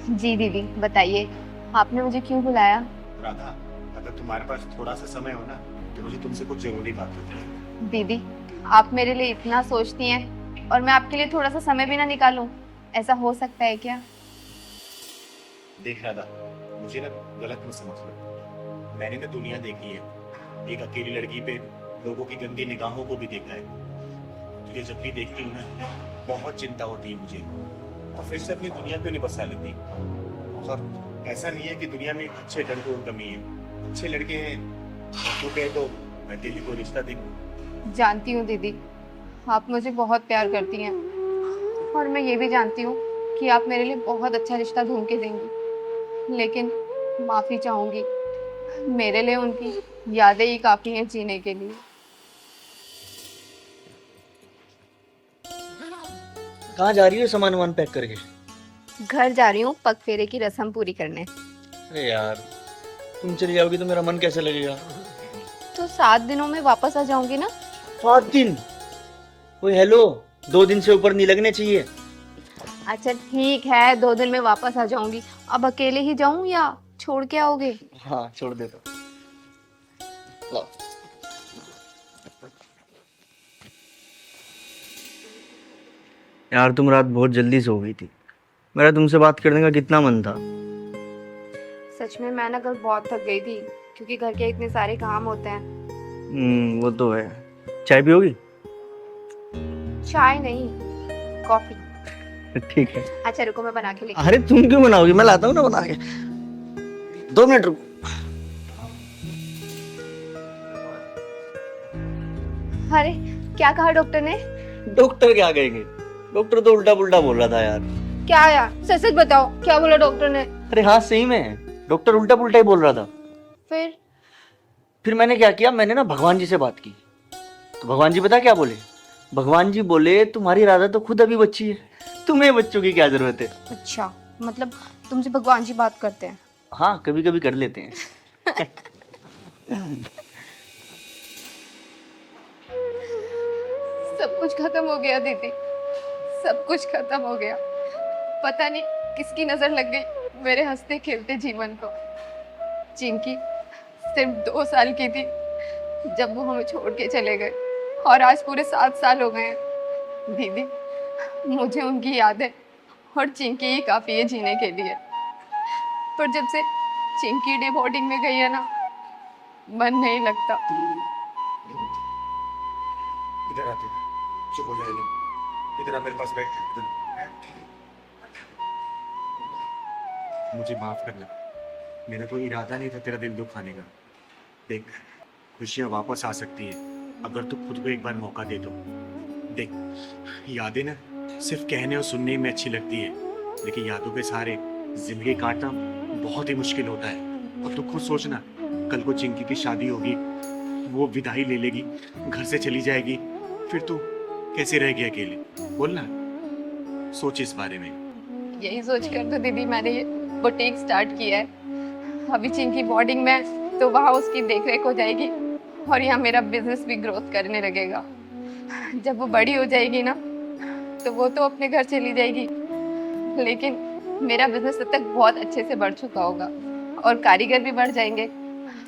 जी दीदी, बताइए आपने मुझे क्यों बुलाया? राधा, अगर तुम्हारे पास थोड़ा सा समय हो ना तो मुझे तुमसे कुछ जरूरी बात करनी है। दीदी, आप मेरे लिए इतना सोचती हैं और मैं आपके लिए थोड़ा सा समय भी ना निकालूं, ऐसा हो सकता है क्या? देख राधा, मुझे ना गलत मत समझ लो। मैंने ना दुनिया देखी है, एक अकेली लड़की पे लोगों की गंदी निगाहों को भी देखा है। तुझे जब भी देखती हूँ ना बहुत चिंता होती है मुझे, और फिर से अपनी दुनिया पे नहीं बसा लेती। और ऐसा नहीं है कि दुनिया में अच्छे लड़कों की कमी है, अच्छे लड़के हैं। तू कहे तो मैं तेरे को रिश्ता देखूं। जानती हूँ दीदी, आप मुझे बहुत प्यार करती हैं और मैं ये भी जानती हूँ कि आप मेरे लिए बहुत अच्छा रिश्ता ढूंढ के देंगी, लेकिन माफ़ी चाहूँगी, मेरे लिए उनकी यादें ही काफ़ी हैं जीने के लिए। कहाँ जा रही हो सामान वामान पैक करके? घर जा रही हूँ पग फेरे की रस्म पूरी करने। अरे यार, तुम चली जाओगी तो मेरा मन कैसे लगेगा? तो 7 दिनों में वापस आ जाऊंगी ना। 7 दिन? ओए हेलो, 2 दिन से ऊपर नहीं लगने चाहिए। अच्छा ठीक है, 2 दिन में वापस आ जाऊंगी। अब अकेले ही जाऊं या छोड़ के आओगे? हाँ छोड़ दे तो। लो। यार तुम रात बहुत जल्दी सो गई थी, मेरा तुमसे बात करने का कितना मन था। सच में मैं ना कल बहुत थक गई थी, क्योंकि घर के इतने सारे काम होते हैं। वो तो है। चाय पियोगी? चाय नहीं, कॉफी। ठीक है। अच्छा रुको, मैं बना के लेके। अरे तुम क्यों बनाओगी, मैं लाता हूँ ना बना के। 2 मिनट रुको। अरे क्या कहा डॉक्टर ने? डॉक्टर क्या कहेंगे, डॉक्टर तो उल्टा पुल्टा बोल रहा था यार। क्या यार, सच सच बताओ, क्या बोला डॉक्टर ने? अरे हाँ सही में, डॉक्टर उल्टा पुल्टा ही बोल रहा था। फिर मैंने क्या किया, मैंने ना भगवान जी से बात की। तो भगवान जी पता क्या बोले? भगवान जी बोले तुम्हारी राधा तो खुद अभी बच्ची है, तुम्हें बच्चों की क्या जरूरत है। अच्छा, मतलब तुमसे भगवान जी बात करते हैं? हाँ कभी कभी कर लेते हैं। सब कुछ खत्म हो गया दीदी, सब कुछ खत्म हो गया। पता नहीं किसकी नजर लग गई मेरे हंसते खेलते जीवन को। चिंकी सिर्फ 2 साल की थी जब वो हमें छोड़ के चले गए, और आज पूरे 7 साल हो गए हैं। दीदी, मुझे उनकी याद है और चिंकी ही काफी है जीने के लिए। पर जब से चिंकी डे बोर्डिंग में गई है ना, मन नहीं लगता। इधर आते, चुप हो जाए। इधर आ मेरे पास बैठ। मुझे माफ करना, मेरा कोई इरादा नहीं था तेरा दिल दुखाने का। देख, खुशियाँ वापस आ सकती है अगर तू खुद को एक बार मौका दे दो। देख, यादें ना सिर्फ कहने और सुनने में अच्छी लगती है, लेकिन यादों के सहारे जिंदगी काटना बहुत ही मुश्किल होता है। और तू खुद सोचना, कल को चिंकी की शादी होगी, वो विदाई ले लेगी, घर से चली जाएगी, फिर तू कैसे रहेगी अकेले? बोलना, सोच इस बारे में। यही सोच कर तो दीदी मैंने ये बुटीक स्टार्ट किया है। अभी चिंकी बोर्डिंग में है, तो वहाँ उसकी देखरेख हो जाएगी और यहाँ मेरा बिजनेस भी ग्रोथ करने लगेगा। जब वो बड़ी हो जाएगी ना, तो वो तो अपने घर चली जाएगी, लेकिन मेरा बिजनेस तब तक बहुत अच्छे से बढ़ चुका होगा और कारीगर भी बढ़ जाएंगे।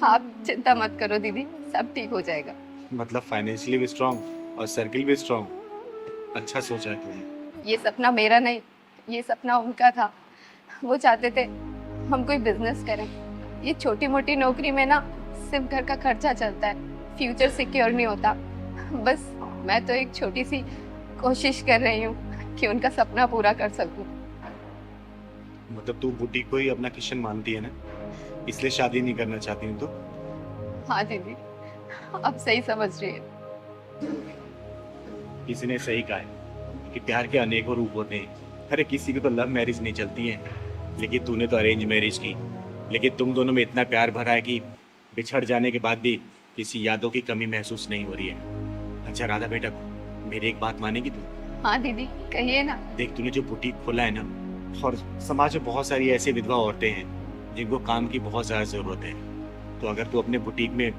आप चिंता मत करो दीदी, सब ठीक हो जाएगा। मतलब फाइनेंशियली भी स्ट्रांग और सर्किल भी स्ट्रांग। अच्छा सोचा है तुमने। ये सपना मेरा नहीं, ये सपना उनका था। वो चाहते थे हम कोई बिजनेस करें। ये छोटी मोटी नौकरी में ना सिर्फ घर का खर्चा चलता है, फ्यूचर सिक्योर नहीं होता। बस मैं तो एक छोटी सी कोशिश कर रही हूँ कि उनका सपना पूरा कर सकूं। मतलब तू बुटीक को ही अपना किशन मानती है ना, इसलिए शादी नहीं करना चाहती हूँ तो? हाँ दीदी, अब सही समझ रही है। किसी ने सही कहा है कि प्यार के अनेकों रूप होते हैं। अरे किसी की तो लव मैरिज नहीं चलती है, लेकिन तूने तो अरेंज मैरिज की। लेकिन तुम दोनों में इतना प्यार भरा है कि बिछड़ जाने के बाद भी किसी यादों की कमी महसूस नहीं हो रही है। अच्छा राधा बेटा, मेरी एक बात मानेगी तू? हाँ दीदी, कहिए ना। देख, तूने जो बुटीक खोला है ना, और समाज में बहुत सारी ऐसी विधवा औरतें हैं जिनको काम की बहुत ज़्यादा ज़रूरत है। तो अगर तू अपने बुटीक में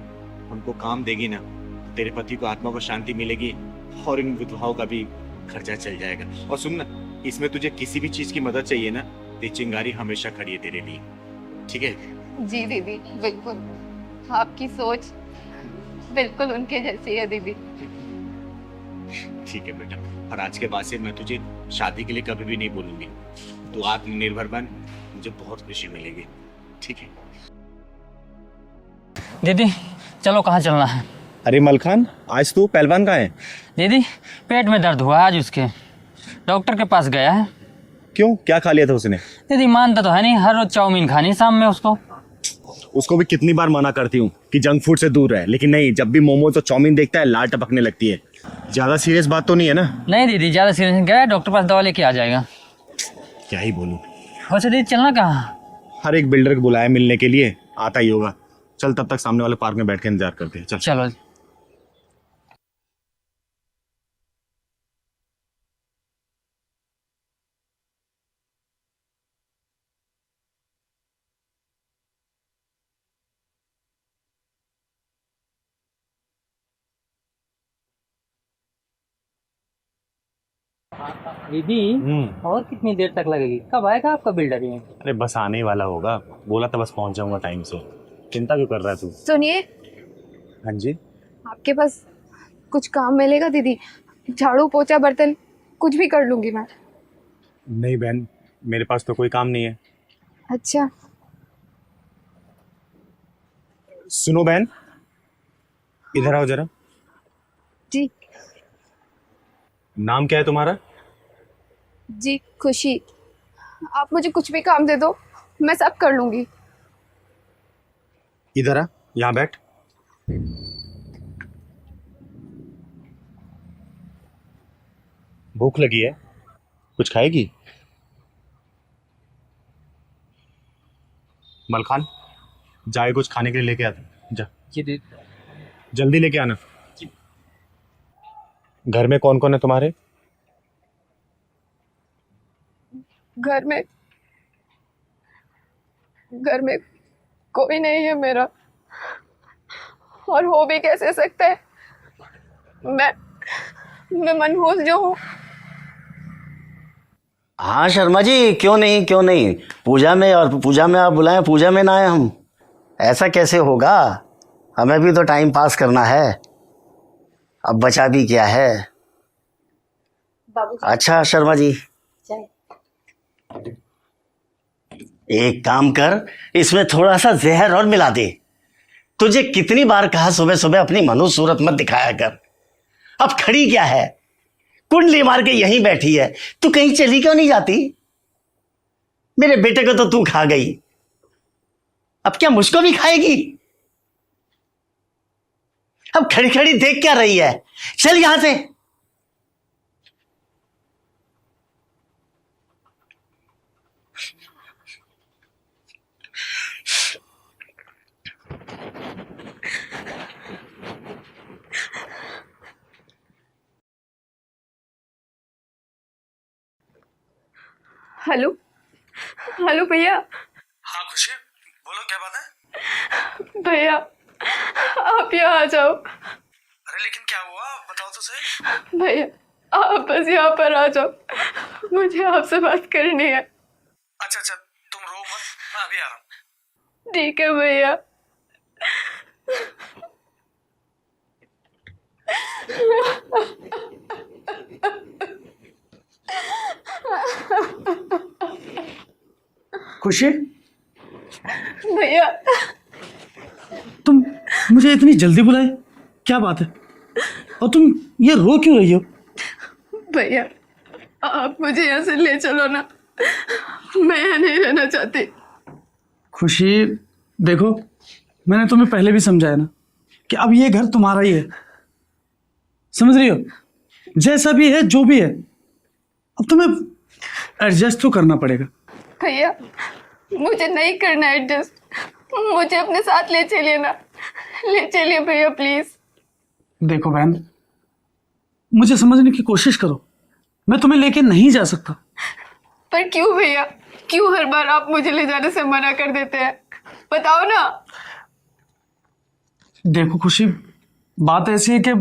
उनको काम देगी ना, तो तेरे पति को आत्मा को शांति मिलेगी और इन विधवाओं का भी खर्चा चल जाएगा। और सुन ना, इसमें तुझे किसी भी चीज़ की मदद चाहिए ना, ये चिंगारी हमेशा खड़ी है तेरे लिए, ठीक है? जी दीदी, बिल्कुल आपकी सोच बिल्कुल उनके जैसी है दीदी। ठीक है बेटा, और आज के बाद से मैं तुझे शादी के लिए कभी भी नहीं बोलूंगी। तू आत्मनिर्भर बन, मुझे बहुत खुशी मिलेगी, ठीक है? दीदी चलो कहाँ चलना है? अरे मलखान, आज तू पहलवान कहाँ है? दीदी पेट में दर्द हुआ आज उसके, डॉक्टर के पास गया है। क्यों, क्या खा लिया था उसने? दीदी मानता तो है नहीं, हर रोज चाउमीन खानी शाम में उसको। उसको भी कितनी बार मना करती हूँ कि जंक फूड से दूर रहे, लेकिन नहीं, जब भी मोमो तो चाउमीन देखता है लाल टपकने लगती है। ज्यादा सीरियस बात तो नहीं है ना? नहीं दीदी ज़्यादा सीरियस गया, डॉक्टर पास दवा लेके आ जाएगा। क्या ही बोलूं। वैसे दीदी चलना कहाँ? हर एक बिल्डर को बुलाया मिलने के लिए, आता ही होगा। चल तब तक सामने वाले पार्क में बैठ के इंतजार करते हैं। चल चलो। दीदी और कितनी देर तक लगेगी? कब आएगा आपका बिल्डर ये? अरे बस आने ही वाला होगा, बोला था बस पहुंच जाऊंगा टाइम से। चिंता क्यों कर रहा है तू? सुनिए, हाँ जी। आपके पास कुछ काम मिलेगा दीदी? झाड़ू पोछा बर्तन कुछ भी कर लूंगी मैं। नहीं बहन, मेरे पास तो कोई काम नहीं है। अच्छा सुनो बहन, इधर आओ जरा। जी नाम क्या है तुम्हारा? जी खुशी। आप मुझे कुछ भी काम दे दो, मैं सब कर लूंगी। इधर आ, यहाँ बैठ। भूख लगी है, कुछ खाएगी? मलखान, जाए कुछ खाने के लिए लेके आता जा। जी दीदी। जल्दी लेके आना। घर में कौन कौन है तुम्हारे? घर में कोई नहीं है मेरा, और हो भी कैसे सकता है? मैं मनहूस जो हूँ। हाँ शर्मा जी, क्यों नहीं क्यों नहीं, पूजा में, और पूजा में आप बुलाएं, पूजा में ना आए हम? ऐसा कैसे होगा? हमें भी तो टाइम पास करना है, अब बचा भी क्या है। बाबू अच्छा शर्मा जी, एक काम कर, इसमें थोड़ा सा जहर और मिला दे। तुझे कितनी बार कहा सुबह सुबह अपनी मनुष्य सूरत मत दिखाया कर। अब खड़ी क्या है, कुंडली मार के यहीं बैठी है, तू कहीं चली क्यों नहीं जाती? मेरे बेटे को तो तू खा गई, अब क्या मुझको भी खाएगी? अब खड़ी खड़ी देख क्या रही है, चल यहां से। हेलो हेलो भैया। हाँ खुशी, बोलो क्या बात है? भैया आप यहाँ आ जाओ। अरे लेकिन क्या हुआ, बताओ तो सही। भैया आप बस यहाँ पर आ जाओ, मुझे आपसे बात करनी है। अच्छा अच्छा, तुम रो मत, मैं अभी आ रहा हूँ। ठीक है भैया। खुशी, भैया तुम मुझे इतनी जल्दी बुलाए, क्या बात है? और तुम ये रो क्यों रही हो? भैया आप मुझे यहाँ से ले चलो ना, मैं यहाँ नहीं रहना चाहती। खुशी देखो, मैंने तुम्हें पहले भी समझाया ना कि अब ये घर तुम्हारा ही है, समझ रही हो? जैसा भी है, जो भी है, अब तुम्हें एडजस्ट तो करना पड़ेगा। भैया मुझे नहीं करना एडजस्ट, मुझे अपने साथ ले चलिए ना, ले चलिए भैया प्लीज। देखो बहन, मुझे समझने की कोशिश करो, मैं तुम्हें लेके नहीं जा सकता। पर क्यों भैया, क्यों हर बार आप मुझे ले जाने से मना कर देते हैं, बताओ ना। देखो खुशी, बात ऐसी है कि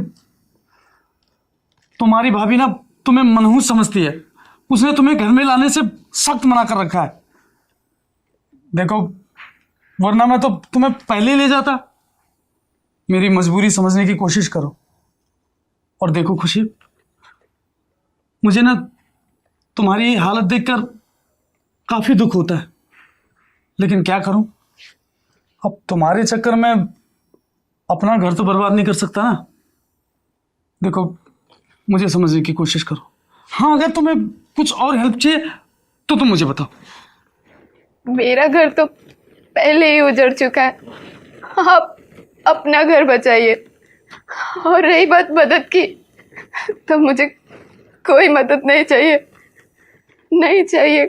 तुम्हारी भाभी ना तुम्हें मनहूस समझती है, उसने तुम्हें घर में लाने से सख्त मना कर रखा है। देखो, वरना मैं तो तुम्हें पहले ही ले जाता। मेरी मजबूरी समझने की कोशिश करो। और देखो खुशी, मुझे ना तुम्हारी ये हालत देखकर काफी दुख होता है, लेकिन क्या करूं, अब तुम्हारे चक्कर में अपना घर तो बर्बाद नहीं कर सकता ना। देखो, मुझे समझने की कोशिश करो। हाँ, अगर तुम्हें कुछ और हेल्प चाहिए तो तुम मुझे बताओ। मेरा घर तो पहले ही उजड़ चुका है, आप अपना घर बचाइए। और रही बात मदद की, तो मुझे कोई मदद नहीं चाहिए, नहीं चाहिए,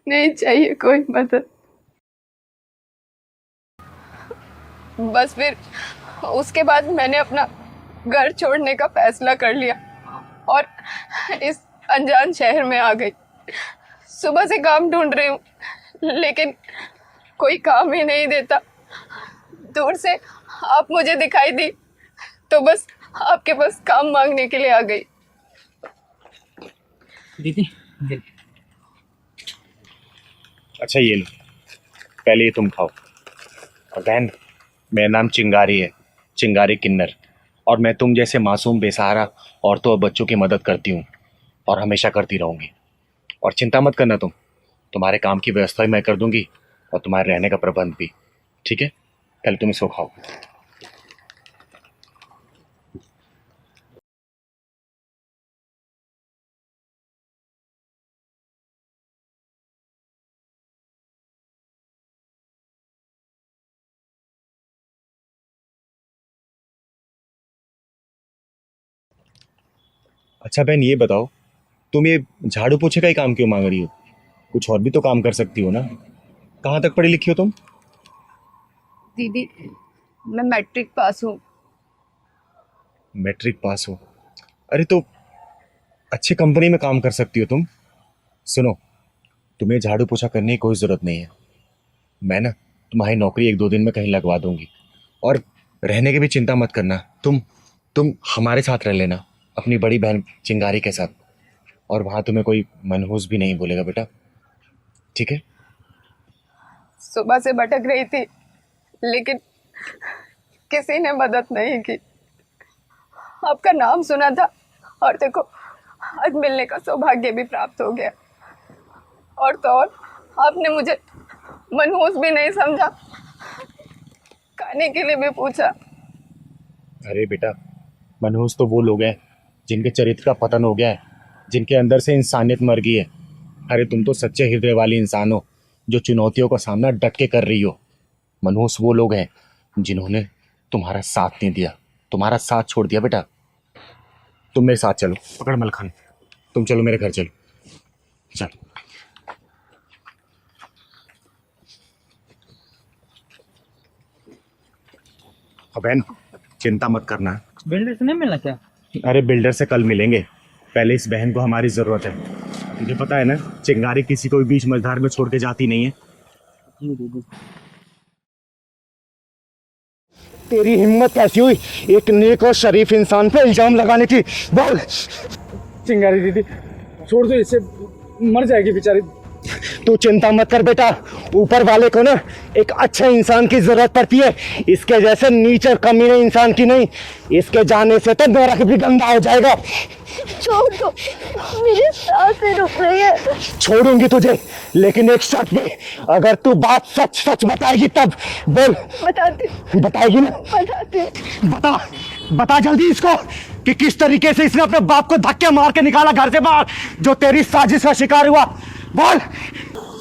नहीं चाहिए कोई मदद। बस फिर उसके बाद मैंने अपना घर छोड़ने का फैसला कर लिया और इस अनजान शहर में आ गई। सुबह से काम ढूंढ रही हूँ, लेकिन कोई काम ही नहीं देता। दूर से आप मुझे दिखाई दी तो बस आपके पास काम मांगने के लिए आ गई। दीदी अच्छा ये लो, पहले ये तुम खाओ। और बहन, मेरा नाम चिंगारी है, चिंगारी किन्नर, और मैं तुम जैसे मासूम बेसहारा औरतों और बच्चों की मदद करती हूँ और हमेशा करती रहूँगी। और चिंता मत करना, तुम्हारे काम की व्यवस्था भी मैं कर दूंगी और तुम्हारे रहने का प्रबंध भी। ठीक है, पहले तुम इसको खाओ। अच्छा बहन, ये बताओ, तुम ये झाड़ू पोछे का ही काम क्यों मांग रही हो? कुछ और भी तो काम कर सकती हो ना। कहाँ तक पढ़ी लिखी हो तुम? दीदी, मैं मैट्रिक पास हूँ। मैट्रिक पास हो? अरे तो अच्छी कंपनी में काम कर सकती हो तुम। सुनो, तुम्हें झाड़ू पोछा करने की कोई ज़रूरत नहीं है। मैं ना तुम्हारी नौकरी 1-2 दिन में कहीं लगवा दूंगी। और रहने की भी चिंता मत करना, तुम हमारे साथ रह लेना, अपनी बड़ी बहन चिंगारी के साथ। और वहाँ तुम्हें कोई मनहूस भी नहीं बोलेगा बेटा, ठीक है? सुबह से भटक रही थी, लेकिन किसी ने मदद नहीं की। आपका नाम सुना था और देखो, आज मिलने का सौभाग्य भी प्राप्त हो गया। और तो और, आपने मुझे मनहूस भी नहीं समझा, खाने के लिए भी पूछा। अरे बेटा, मनहूस तो वो लोग हैं जिनके चरित्र का पतन हो गया है, जिनके अंदर से इंसानियत मर गई है। अरे तुम तो सच्चे हृदय वाली इंसान हो, जो चुनौतियों का सामना डट के कर रही हो। मनहूस वो लोग हैं जिन्होंने तुम्हारा साथ नहीं दिया, तुम्हारा साथ छोड़ दिया। बेटा तुम मेरे साथ चलो, पकड़ मलखान, तुम चलो मेरे घर, चलो चलो। बहन चिंता मत करना। बिल्डर से नहीं मिलना क्या? अरे बिल्डर से कल मिलेंगे, पहले इस बहन को हमारी ज़रूरत है। तुझे पता है ना, चिंगारी किसी को भी बीच मझधार में छोड़ के जाती नहीं है। तेरी हिम्मत कैसी हुई एक नेक और शरीफ इंसान पे इल्जाम लगाने की? बोल। चिंगारी दीदी, छोड़ दो इसे, मर जाएगी बेचारी। तू चिंता मत कर बेटा, ऊपर वाले को ना एक अच्छे इंसान की जरूरत पड़ती है, इसके जैसे नीच और कमीने इंसान की नहीं। इसके जाने से तो नरक भी गंदा हो जाएगा। छोड़ दो, मेरी सांसें रुक रही है। छोड़ूंगी तुझे, लेकिन एक शर्त पे, अगर तू बात सच सच बताएगी तब। बोल। बताती, बताएगी ना? बताती। बता जल्दी इसको कि किस तरीके से इसने अपने बाप को धक्के मार के निकाला घर से बाहर, जो तेरी साजिश का शिकार हुआ। बोल।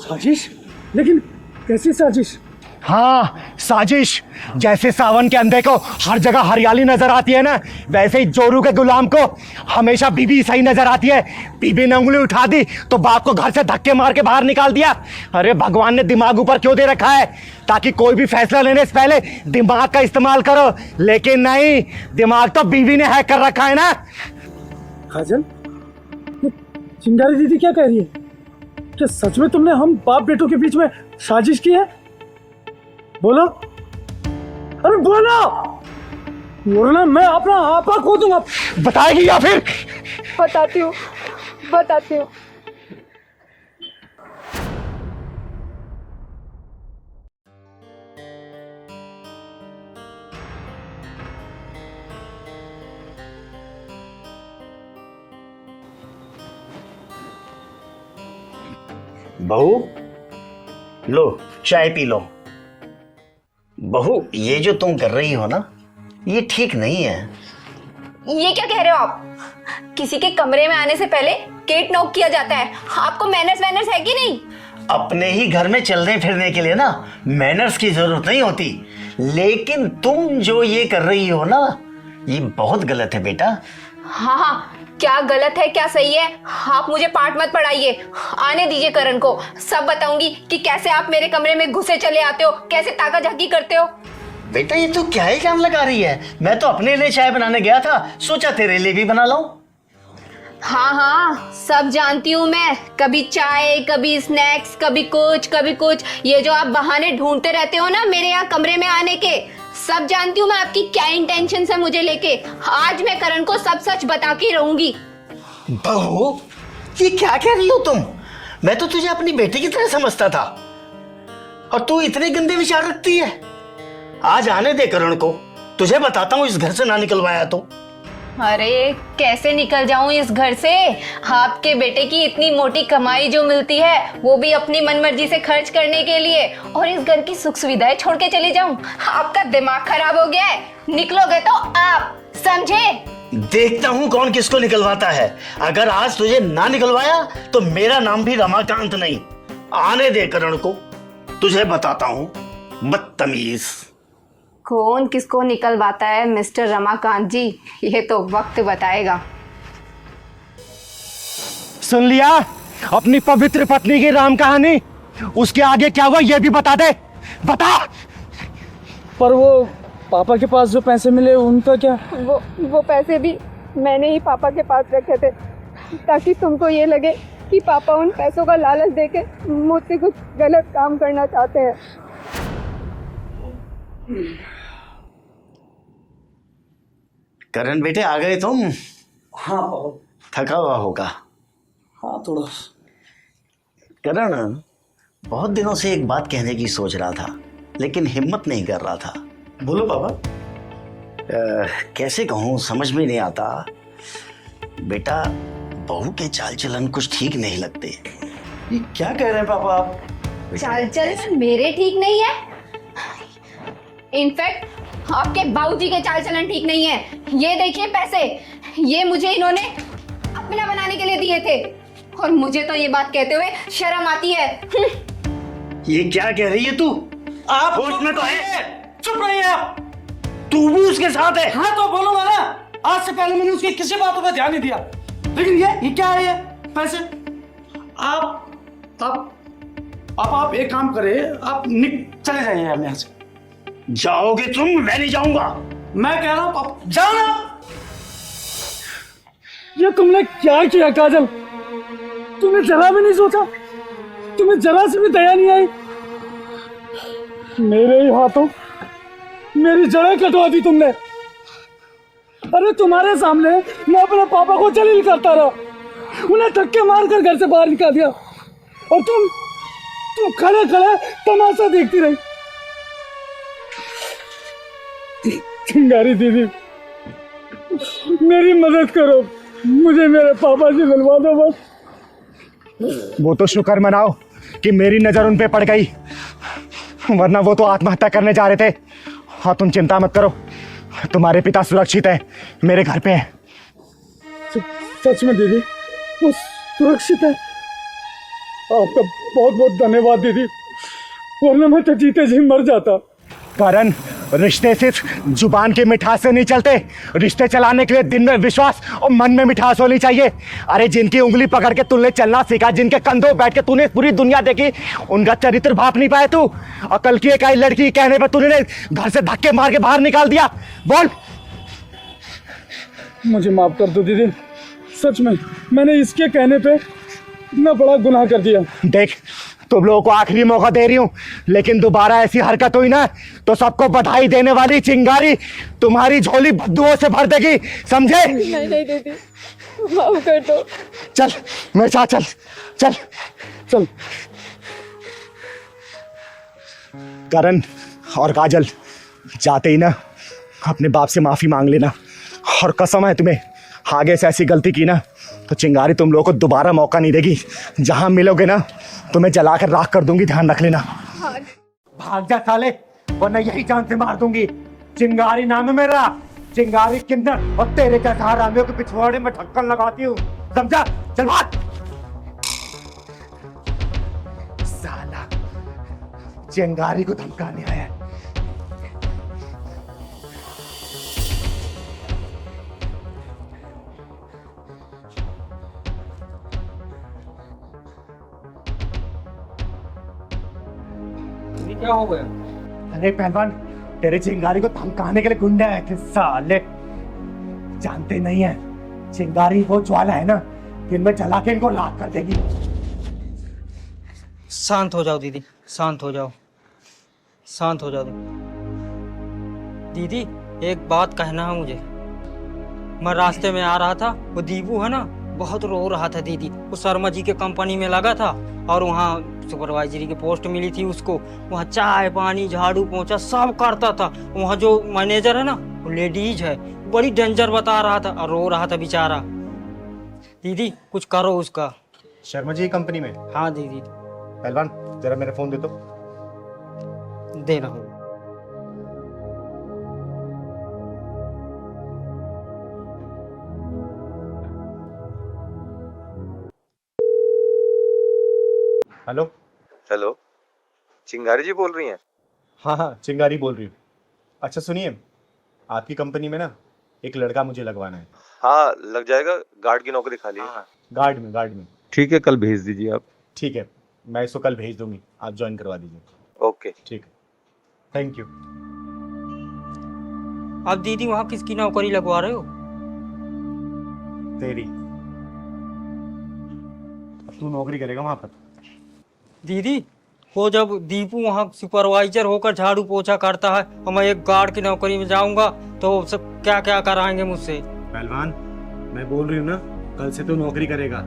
साजिश? लेकिन कैसी साजिश? हाँ, साजिश। जैसे सावन के अंधे को हर जगह हरियाली नजर आती है ना, वैसे ही जोरू के गुलाम को हमेशा बीबी सही नजर आती है। बीबी ने उंगली उठा दी तो बाप को घर से धक्के मार के बाहर निकाल दिया। अरे भगवान ने दिमाग ऊपर क्यों दे रखा है? ताकि कोई भी फैसला लेने से पहले दिमाग का इस्तेमाल करो, लेकिन नहीं, दिमाग तो बीवी ने हैक कर रखा है ना। काजल, ये चिंगारी दीदी क्या कह रही है? क्या सच में तुमने हम बाप बेटों के बीच में साजिश की है? बोलो, अरे बोलो, वरना मैं अपना आपा खो दूंगा। बताएगी या फिर? बताती हूँ, बताती हूँ। बहू, लो चाय पी लो। बहू, ये जो तुम कर रही हो ना, ये ठीक नहीं है। ये क्या कह रहे हो आप? किसी के कमरे में आने से पहले गेट नॉक किया जाता है। आपको मैनर्स वैनर्स है कि नहीं? अपने ही घर में चलने फिरने के लिए ना मैनर्स की जरूरत नहीं होती, लेकिन तुम जो ये कर रही हो ना, ये बहुत गलत है बेटा। हाँ हाँ, क्या गलत है क्या सही है, आप मुझे पाठ मत पढ़ाइए। आने दीजिए करण को, सब बताऊंगी कि कैसे आप मेरे कमरे में घुसे चले आते हो, कैसे ताका झाकी करते हो। बेटा ये तो क्या इल्जाम लगा रही है? मैं तो अपने लिए चाय बनाने गया था, सोचा तेरे लिए भी बना लाऊं। हाँ हाँ, सब जानती हूँ मैं। कभी चाय, कभी स्नैक्स, कभी कुछ। ये जो आप बहाने ढूंढते रहते हो ना मेरे यहाँ कमरे में आने के, सब जानती हूँ मैं आपकी क्या इंटेंशन है मुझे लेके। आज मैं करण को सब सच बता के रहूंगी। बहू, ये क्या कह रही हो तुम? मैं तो तुझे अपनी बेटी की तरह समझता था, और तू इतने गंदे विचार रखती है। आज आने दे करण को, तुझे बताता हूँ इस घर से ना निकलवाया तो। अरे कैसे निकल जाऊं इस घर से? आपके बेटे की इतनी मोटी कमाई जो मिलती है वो भी अपनी मनमर्जी से खर्च करने के लिए, और इस घर की सुख सुविधाएं छोड़ के चली जाऊं? आपका दिमाग खराब हो गया है। निकलोगे तो आप, समझे? देखता हूँ कौन किसको निकलवाता है। अगर आज तुझे ना निकलवाया तो मेरा नाम भी रमाकांत नहीं। आने दे करण को, तुझे बताता हूँ, बदतमीज। कौन किसको निकलवाता है मिस्टर रमाकांत जी, ये तो वक्त बताएगा। सुन लिया अपनी पवित्र पत्नी की राम कहानी? उसके आगे क्या हुआ ये भी बता दे, बता। पर वो पापा के पास जो पैसे मिले उनका क्या? वो पैसे भी मैंने ही पापा के पास रखे थे, ताकि तुमको ये लगे कि पापा उन पैसों का लालच देके मुझसे कुछ गलत काम करना चाहते हैं। करण बेटे, आ गए तुम? हाँ पापा। थका हुआ होगा। हाँ थोड़ा। करण, बहुत दिनों से एक बात कहने की सोच रहा था, लेकिन हिम्मत नहीं कर रहा था। बोलो पापा। कैसे कहूँ, समझ में नहीं आता। बेटा, बहू के चाल चलन कुछ ठीक नहीं लगते। ये क्या कह रहे हैं पापा आप? चाल चलन मेरे ठीक नहीं है, इनफैक्ट आपके बाबूजी के चाल चलन ठीक नहीं है। ये देखिए पैसे, ये मुझे इन्होंने अपना बनाने के लिए दिए थे, और मुझे तो ये बात कहते हुए शर्म आती है। ये क्या कह रही है तू? आप होश में तो है? चुप रहिए आप। तू भी उसके साथ है? हाँ तो बोलूंगा ना, आज से पहले मैंने उसकी किसी बातों पर ध्यान नहीं दिया, लेकिन ये क्या है? ये पैसे आप एक काम करें, आप चले जाइए यहाँ से। जाओगे तुम? मैं नहीं जाऊंगा। मैं कह रहा हूँ आप जाओ ना। ये तुमने क्या किया काजल? तुमने जरा भी नहीं सोचा? तुम्हें जरा से भी दया नहीं आई? मेरे ही हाथों मेरी जड़ें कटवा दी तुमने। अरे तुम्हारे सामने मैं अपने पापा को जलील करता रहा, उन्हें धक्के मारकर घर से बाहर निकाल दिया, और तुम खड़े खड़े तमाशा देखती रही। चिंगारी दीदी, मेरी मदद करो, मुझे मेरे पापा से मिलवा दो बस। वो तो शुक्र मनाओ कि मेरी नजर उन पे पड़ गई, वरना वो तो आत्महत्या करने जा रहे थे। हाँ तुम चिंता मत करो, तुम्हारे पिता सुरक्षित हैं, मेरे घर पे हैं। सच में दीदी वो सुरक्षित है? आपका बहुत बहुत धन्यवाद दीदी, वरना मैं तो जीते जी मर जाता। करण, रिश्ते सिर्फ जुबान की मिठास से नहीं चलते, रिश्ते चलाने के लिए दिन में विश्वास और मन में मिठास होनी चाहिए। अरे जिनकी उंगली पकड़ के तूने चलना सीखा, जिनके कंधों बैठ के तूने पूरी दुनिया देखी, उनका चरित्र भाप नहीं पाया तू, और कल की एक आई लड़की कहने पर तूने घर से धक्के मार के बाहर निकाल दिया। बोल। मुझे माफ कर दो दीदी, सच में मैंने इसके कहने पे इतना बड़ा गुनाह कर दिया। देख, तुम लोगों को आखिरी मौका दे रही हूं, लेकिन दोबारा ऐसी हरकत हुई ना तो सबको बधाई देने वाली चिंगारी तुम्हारी झोली बद्दुओं से भर देगी, समझे? नहीं दीदी, माफ कर दो। चल मेरे साथ चल चल चल। करण और काजल, जाते ही ना अपने बाप से माफी मांग लेना, और कसम है तुम्हें, आगे से ऐसी गलती की ना तो चिंगारी तुम लोगों को दोबारा मौका नहीं देगी। जहां मिलोगे ना तुम्हें जलाकर राख कर दूंगी, ध्यान रख लेना। हाँ भाग जा साले, वरना यही जान से मार दूंगी। चिंगारी नाम है मेरा, चिंगारी किन्नर, और तेरे जैसा हरामियों के पिछवाड़े में ढक्कन लगाती हूँ, समझा? चल भाग। साला चिंगारी को धमकाने आया है। क्या हो गया? अरे पहलवान, तेरे चिंगारी को धमकाने के लिए गुंडे आए थे साले। जानते नहीं है चिंगारी वो ज्वाला है ना, इनमें जला के इनको राख कर देगी। शांत हो जाओ दीदी, शांत हो जाओ, शांत हो जाओ दीदी। एक बात कहना है मुझे। मैं रास्ते में आ रहा था, वो दीपू है ना, बहुत रो रहा था दीदी। वो शर्मा जी के कंपनी में लगा था और वहाँ सुपरवाइजरी की पोस्ट मिली थी उसको। वहाँ चाय पानी झाड़ू पोंछा सब करता था। वहाँ जो मैनेजर है ना, वो लेडीज है, बड़ी डेंजर बता रहा था और रो रहा था बेचारा। दीदी कुछ करो उसका। शर्मा जी कंपनी में? हाँ दीदी। पहलवान जरा मेरा फोन दे दो। दे रहा हूँ। हेलो। हेलो, चिंगारी जी बोल रही हैं? हाँ हाँ, चिंगारी बोल रही हूँ। अच्छा सुनिए, आपकी कंपनी में ना एक लड़का मुझे लगवाना है। हाँ लग जाएगा, गार्ड की नौकरी खाली है। गार्ड में। ठीक है, कल भेज दीजिए आप। ठीक है, मैं इसको कल भेज दूंगी, आप ज्वाइन करवा दीजिए। ओके। ठीक है, थैंक यू। अब दीदी वहाँ किसकी नौकरी लगवा रहे हो? तेरी। अब तू नौकरी करेगा वहां पर। दीदी वो जब दीपू वहाँ सुपरवाइजर होकर झाड़ू पोछा करता है और मैं एक गार्ड की नौकरी में जाऊंगा तो सब क्या क्या कराएंगे मुझसे? पहलवान मैं बोल रही हूँ ना, कल से तू नौकरी करेगा।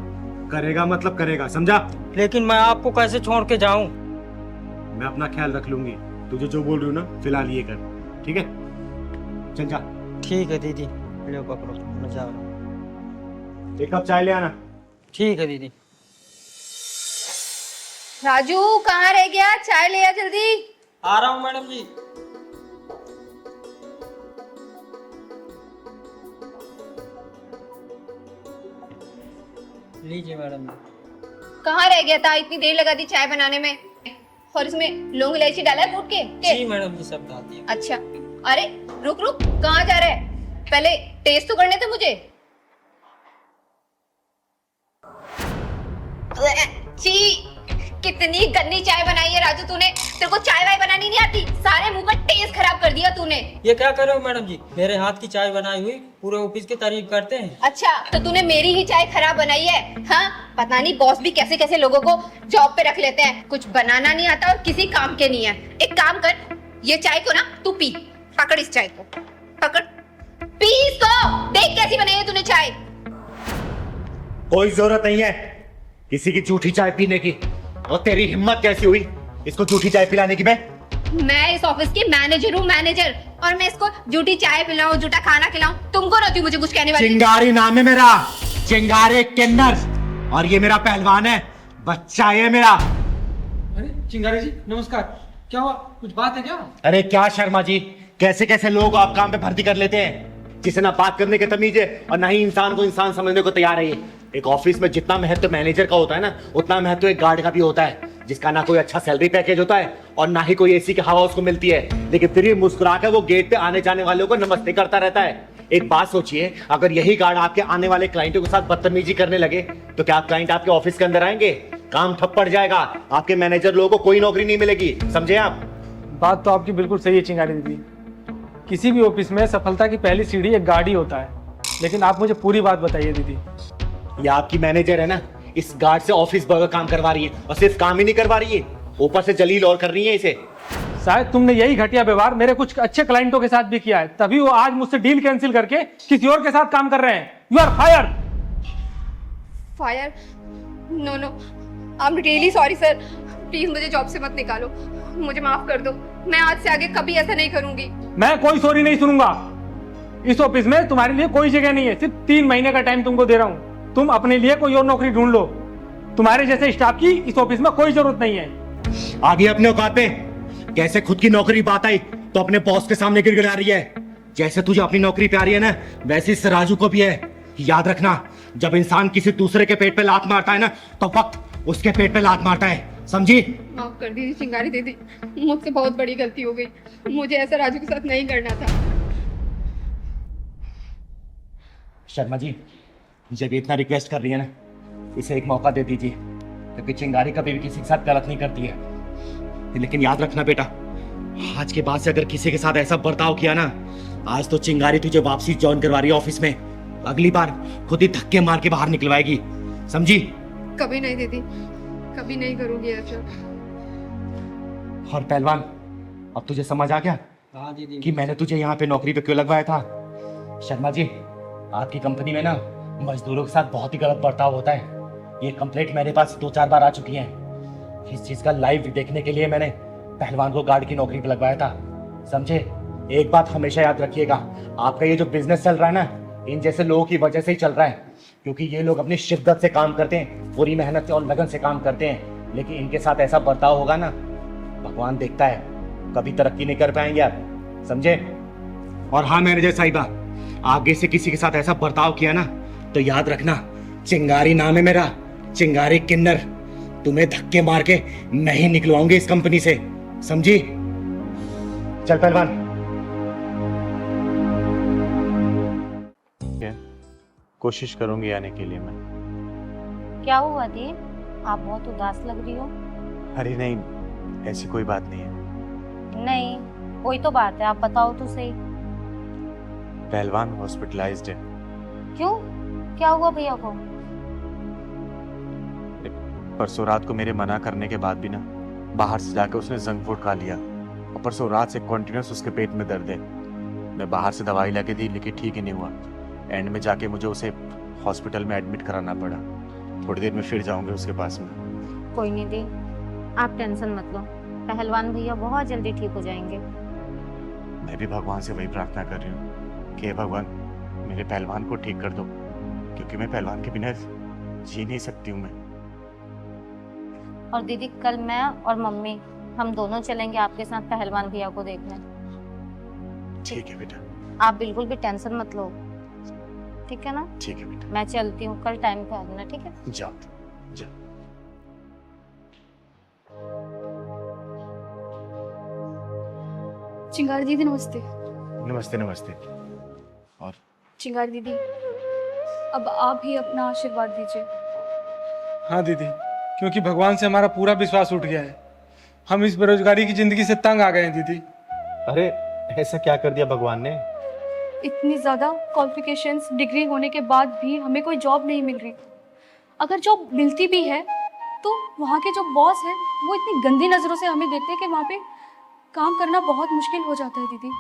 करेगा मतलब करेगा, समझा? लेकिन मैं आपको कैसे छोड़ के जाऊं? मैं अपना ख्याल रख लूंगी। तुझे जो बोल रही हूँ ना फिलहाल ये कर, ठीक है? चल जा। ठीक है दीदी, लो पकड़ो, मैं जा रहा हूं। एक कप चाय ले आना। ठीक है दीदी। राजू कहाँ रह गया? चाय ले आ जल्दी। आ रहा हूँ मैडम जी। लीजिए मैडम जी। कहाँ रह गया था? इतनी देर लगा दी चाय बनाने में, और इसमें लौंग इलायची डाला है कूट के? जी मैडम जी, सब डालती है। अच्छा, अरे रुक रुक, कहाँ जा रहा है? पहले टेस्ट तो करने दे मुझे। छी, कितनी गंदी चाय बनाई है राजू तूने। तेरे को चाय वाय बनानी नहीं आती, सारे मुंह का टेस्ट खराब कर दिया तूने। ये क्या कर रहे हो मैडम जी? मेरे हाथ की चाय बनाई हुई पूरे ऑफिस की तारीफ करते हैं। अच्छा, तो तूने मेरी ही चाय खराब बनाई है? हाँ, पता नहीं बॉस भी कैसे कैसे लोगों को जॉब पे रख लेते हैं, कुछ बनाना नहीं आता और किसी काम के नहीं है। एक काम कर, ये चाय को ना तू पी, पकड़ इस चाय को, पकड़, पी इसको, देख कैसी बनाई है तूने चाय। कोई जरूरत नहीं है किसी की झूठी चाय पीने की। और तेरी हिम्मत कैसी हुई इसको झूठी चाय पिलाने की? मैं इस ऑफिस की मैनेजर हूँ, मैनेजर, और मैं इसको झूठी चाय पिलाऊं, झूठा खाना खिलाऊं? तुमको रहती मुझे कुछ कहने वाली? चिंगारी नाम है मेरा, चिंगारी किन्नर, और ये मेरा पहलवान है, बच्चा है मेरा। अरे चिंगारी जी नमस्कार, क्या हुआ? कुछ बात है क्या? अरे क्या शर्मा जी, कैसे कैसे लोग आप काम पे भर्ती कर लेते हैं, जिसे ना बात करने की तमीज है और ना ही इंसान को इंसान समझने को तैयार है। एक ऑफिस में जितना महत्व मैनेजर का होता है ना, उतना महत्व एक गार्ड का भी होता है, जिसका ना कोई अच्छा सैलरी पैकेज होता है और ना ही कोई एसी की हवा उसको मिलती है, लेकिन फिर भी मुस्कुरा कर वो गेट पे आने जाने वालों को नमस्ते करता रहता है। एक बात सोचिए, अगर यही गार्ड आपके आने वाले क्लाइंटों के साथ बदतमीजी करने लगे तो क्या क्लाइंट आपके ऑफिस के अंदर आएंगे? काम ठप पड़ जाएगा, आपके मैनेजर लोगों को कोई नौकरी नहीं मिलेगी, समझे आप? बात तो आपकी बिल्कुल सही है चिंगारी दीदी। किसी भी ऑफिस में सफलता की पहली सीढ़ी एक गार्ड ही होता है। लेकिन आप मुझे पूरी बात बताइए दीदी। ये आपकी मैनेजर है ना, इस गार्ड से ऑफिस बर्गर काम करवा रही है, और सिर्फ काम ही नहीं करवा रही है, ऊपर से जलील और कर रही है इसे। शायद तुमने यही घटिया व्यवहार मेरे कुछ अच्छे क्लाइंटों के साथ भी किया है, तभी वो आज मुझसे डील कैंसिल करके किसी और के साथ काम कर रहे हैं। You are fire. Fire? No no, I am really sorry sir, please मुझे जॉब से मत निकालो, मुझे माफ कर दो, मैं आज से आगे कभी ऐसा नहीं करूंगी। मैं कोई सॉरी नहीं सुनूंगा। इस ऑफिस में तुम्हारे लिए कोई जगह नहीं है, सिर्फ 3 महीने का टाइम तुमको दे रहा हूँ। तुम अपने लिए कोई और नौकरी ढूंढ लो। तुम्हारे जैसे स्टाफ की इस ऑफिस में कोई जरूरत नहीं है। आगे अपने औकात पे। कैसे खुद की नौकरी बात आई तो अपने बॉस के सामने गिड़गिड़ा रही है। जैसे तुझे अपनी नौकरी पे आ रही है ना, वैसे इस राजू को भी है। याद रखना, जब इंसान किसी दूसरे के पेट पे लात मारता है ना, तो वक्त उसके पेट पे लात मारता है, समझी? माफ कर दीजिए चिंगारी दीदी, मुझसे बहुत बड़ी गलती हो गई। मुझे ऐसा राजू के साथ नहीं करना था। शर्मा जी, जब ये इतना रिक्वेस्ट कर रही है ना, इसे एक मौका दे दीजिए, क्योंकि चिंगारी कभी भी किसी के साथ गलत नहीं करती है। लेकिन याद रखना बेटा, आज के बाद से अगर किसी के साथ ऐसा बर्ताव किया ना, आज तो चिंगारी तुझे वापसी ज्वाइन करवा रही है ऑफिस में, अगली बार खुद ही धक्के मार के बाहर निकलवाएगी, समझी? कभी नहीं दीदी, कभी नहीं करूंगी ऐसा। और पहलवान, अब तुझे समझ आ गया हाँ दीदी। कि मैंने तुझे यहाँ पे नौकरी पे क्यों लगवाया था? शर्मा जी, आपकी कंपनी में ना मजदूरों के साथ बहुत ही गलत बर्ताव होता है। ये कंप्लेंट मेरे पास 2-4 बार आ चुकी है। इस चीज का लाइव देखने के लिए मैंने पहलवान को गार्ड की नौकरी पे लगवाया था, समझे? एक बात हमेशा याद रखिएगा, आपका ये जो बिजनेस चल रहा है ना, इन जैसे लोगों की वजह से ही चल रहा है। क्योंकि ये लोग अपनी शिद्दत से काम करते हैं, पूरी मेहनत से और लगन से काम करते हैं, लेकिन इनके साथ ऐसा बर्ताव होगा ना, भगवान देखता है, कभी तरक्की नहीं कर पाएंगे आप, समझे? और हाँ मैनेजर साहिबा, आगे से किसी के साथ ऐसा बर्ताव किया ना, तो याद रखना, चिंगारी नाम है मेरा, चिंगारी किन्नर। तुम्हें धक्के मार के नहीं निकलवाऊंगे इस कंपनी से, समझी? चल पहलवान। कोशिश करूंगी आने के लिए मैं। क्या हुआ दी? आप बहुत उदास लग रही हो। अरे नहीं, ऐसी कोई बात नहीं है। नहीं, कोई तो बात है, आप बताओ तो सही। पहलवान हॉस्पिटलाइज्ड है। क्यों? क्या हुआ भैया को? परसों रात को मेरे मना करने के बाद भी ना, बाहर से जाके उसने जंक फूड खा लिया, और परसों रात से कॉन्टिन्यूस उसके पेट में दर्द है। मैं बाहर से दवाई लाके दी, लेकिन ठीक ही नहीं हुआ। एंड में जाके मुझे उसे हॉस्पिटल में एडमिट कराना पड़ा। थोड़ी देर में फिर जाऊंगे उसके पास में। कोई नहीं दी, आप टेंशन मत लो, पहलवान भैया बहुत जल्दी ठीक हो जाएंगे। मैं भी भगवान से वही प्रार्थना कर रही हूँ कि हे भगवान, मेरे पहलवान को ठीक कर दो, क्योंकि मैं पहलवान के बिना जी नहीं सकती हूँ मैं। और दीदी, कल मैं और मम्मी हम दोनों चलेंगे आपके साथ पहलवान भैया को देखने। ठीक है बेटा। आप बिल्कुल भी टेंशन मत लो, ठीक है ना? ठीक है बेटा। मैं चलती हूँ, कल टाइम पे आ जाना, ठीक है? जाओ जाओ। चिंगारी दीदी नमस्ते। नमस्ते नमस्ते। और चिंगारी दीदी, अब आप ही अपना आशीर्वाद दीजिए। हाँ दीदी, क्योंकि भगवान से हमारा पूरा विश्वास उठ गया है। हम इस बेरोजगारी की जिंदगी से तंग आ गए हैं दीदी। अरे ऐसा क्या कर दिया भगवान ने? इतनी ज़्यादा क्वालिफिकेशंस, डिग्री होने के बाद भी हमें कोई जॉब नहीं मिल रही। अगर जॉब मिलती भी है तो वहाँ के जो बॉस हैं वो इतनी गंदी नज़रों से हमें देखते हैं कि वहाँ पे काम करना बहुत मुश्किल हो जाता है दीदी।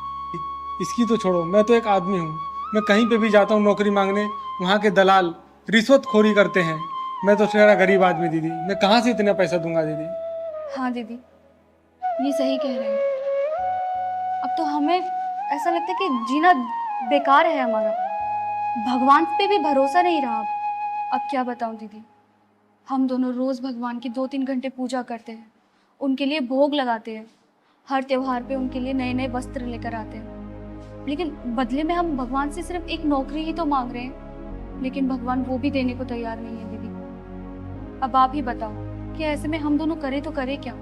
इसकी तो छोड़ो, मैं तो एक आदमी हूँ। मैं कहीं पे भी जाता हूँ नौकरी मांगने, वहाँ के दलाल रिश्वतखोरी करते हैं। मैं तो शेरा गरीब आदमी दीदी, मैं कहाँ से इतना पैसा दूंगा दीदी? हाँ दीदी, ये सही कह रहे हैं। अब तो हमें ऐसा लगता है कि जीना बेकार है हमारा। भगवान पे भी भरोसा नहीं रहा। अब क्या बताऊं दीदी, हम दोनों रोज भगवान की 2-3 घंटे पूजा करते हैं, उनके लिए भोग लगाते हैं, हर त्योहार पे उनके लिए नए नए वस्त्र लेकर आते हैं, लेकिन बदले में हम भगवान से सिर्फ एक नौकरी ही तो मांग रहे हैं, लेकिन भगवान वो भी देने को तैयार नहीं है दीदी। अब आप ही बताओ कि ऐसे में हम दोनों करें तो करें क्या?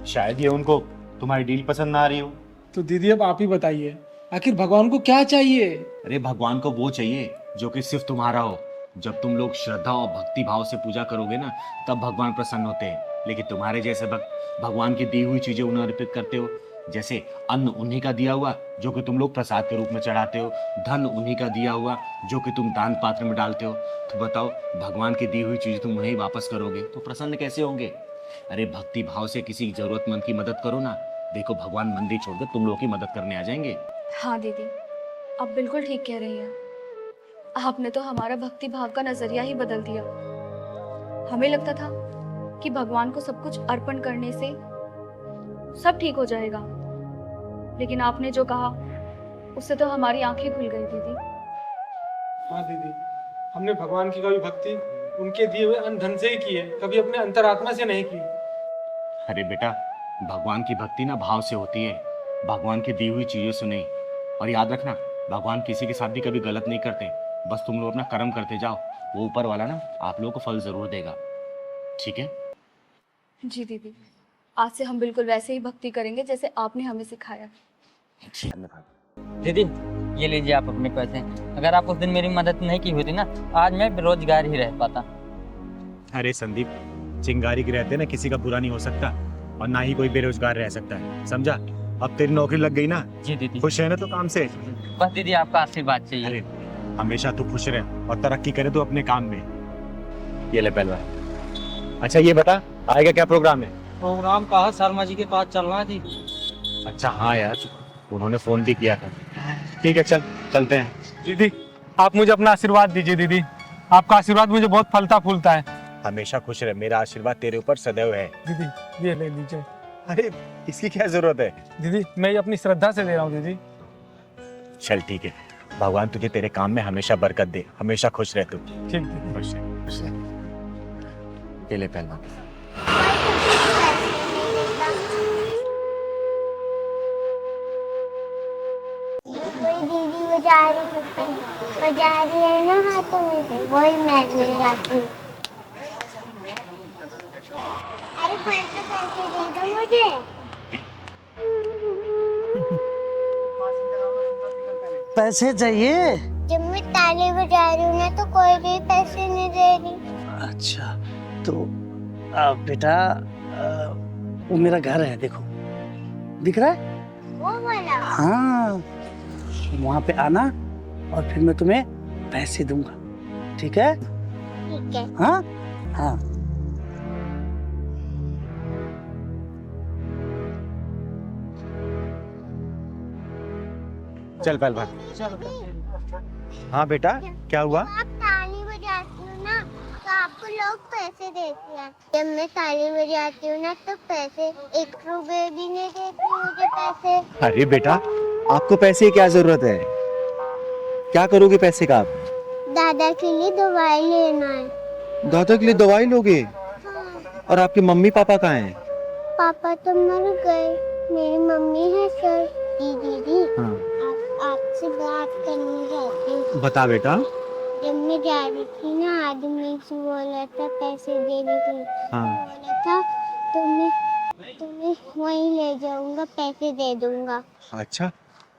शायद ये उनको तुम्हारी डील पसंद ना आ रही हो। तो दीदी अब आप ही बताइए, आखिर भगवान को क्या चाहिए? अरे भगवान को वो चाहिए जो कि सिर्फ तुम्हारा हो। जब तुम लोग श्रद्धा और भक्ति भाव से पूजा करोगे ना, तब भगवान प्रसन्न होते हैं। लेकिन तुम्हारे जैसे भक्त भगवान की दी हुई चीजें उन्हें अर्पित करते हो, जैसे अन्न उन्हीं का दिया हुआ जो कि तुम लोग प्रसाद के रूप में चढ़ाते हो, धन उन्हीं का दिया हुआ जो कि तुम दान पात्र में डालते हो। तो बताओ, भगवान की दी हुई चीज तुम उन्हें वापस करोगे तो प्रसन्न कैसे होंगे? अरे भक्ति भाव से किसी जरूरतमंद की मदद करो ना। देखो, भगवान मंदिर छोड़कर तुम लोग की मदद करने आ जाएंगे। हाँ दीदी, आप बिल्कुल ठीक कह रही हैं। आपने तो हमारा भक्ति भाव का नजरिया ही बदल दिया। हमें लगता था कि भगवान को सब कुछ अर्पण करने से सब ठीक हो जाएगा, लेकिन आपने जो कहा उससे तो हमारी आंखें खुल गई दीदी। हाँ दीदी, हमने भगवान की कभी भक्ति उनके दिए हुए अन्न धन से ही की है, कभी अपने अंतरात्मा से नहीं की। अरे बेटा, भगवान की भक्ति ना भाव से होती है, भगवान की दी हुई चीजों से नहीं। और याद रखना, भगवान किसी के साथ भी कभी गलत नहीं करते, बस तुम लोग अपना कर्म करते जाओ, वो ऊपर वाला ना आप लोगों को फल जरूर देगा। ठीक है? जी दीदी, आज से हम बिल्कुल वैसे ही भक्ति करेंगे जैसे आपने हमें सिखाया। दीदी ये लीजिए आप अपने पैसे। अगर आप उस दिन मेरी मदद नहीं की होती ना, आज मैं बेरोजगार ही रह पाता। अरे संदीप, चिंगारी के रहते ना किसी का बुरा नहीं हो सकता, और ना ही कोई बेरोजगार रह सकता है, समझा? अब तेरी नौकरी लग गई ना, जी दीदी। खुश है ना तो काम से? बस दीदी आपका आशीर्वाद चाहिए। अरे हमेशा तू खुश रहे और तरक्की करे तो अपने काम में। ये ले पहलवान। अच्छा ये बता, आएगा क्या प्रोग्राम है? प्रोग्राम कहा शर्मा जी के पास चलना है जी। अच्छा हाँ यार, उन्होंने फोन भी किया था। ठीक है, चलते हैं। दीदी आप मुझे अपना आशीर्वाद दीजिए। दीदी आपका आशीर्वाद मुझे बहुत फलता फूलता है। हमेशा खुश रहे, मेरा आशीर्वाद तेरे ऊपर सदैव है। दीदी ये ले लीजिए। अरे इसकी क्या जरूरत है? दीदी मैं ये अपनी श्रद्धा से दे रहा हूँ दीदी। चल ठीक है, भगवान तुझे तेरे काम में हमेशा बरकत दे, हमेशा खुश रह तू। ठीक दीदी। खुश रह, खुश रह। ये ले पहलवान। कोई दीदी बजा रही है ना हाथों में से, वही मैं ले जाती हूँ। अरे पैसे दे दो मुझे। पैसे चाहिए? जब मैं ताली बजा रही हूँ ना तो कोई भी पैसे नहीं दे रही। अच्छा तो बेटा, वो मेरा घर है, देखो दिख रहा है? वो वाला? हाँ, वहाँ पे आना और फिर मैं तुम्हें पैसे दूंगा, ठीक है? ठीक है। हाँ हाँ। चल पहलवान। हाँ बेटा, क्या हुआ? आप ताली बजाती हो ना तो आपको लोग पैसे देते हैं। जब मैं ताली बजाती हूँ ना तो पैसे 1 रुपए भी नहीं देते मुझे पैसे। अरे बेटा, आपको पैसे की क्या जरूरत है? क्या करोगे पैसे का आप? दादा के लिए दवाई लेना है। दादा के लिए दवाई लोगे? हाँ। और आपके मम्मी पापा कहाँ हैं? पापा तो मर गए, मेरी मम्मी है सर। दीदी हाँ। आपसे बात करनी रहती। बता बेटा। जब मैं जा रही थी ना, आदमी से बोला था पैसे देने के लिए। हाँ। बोला था तुम्हें वहीं ले जाऊंगा, पैसे दे दूंगा। अच्छा,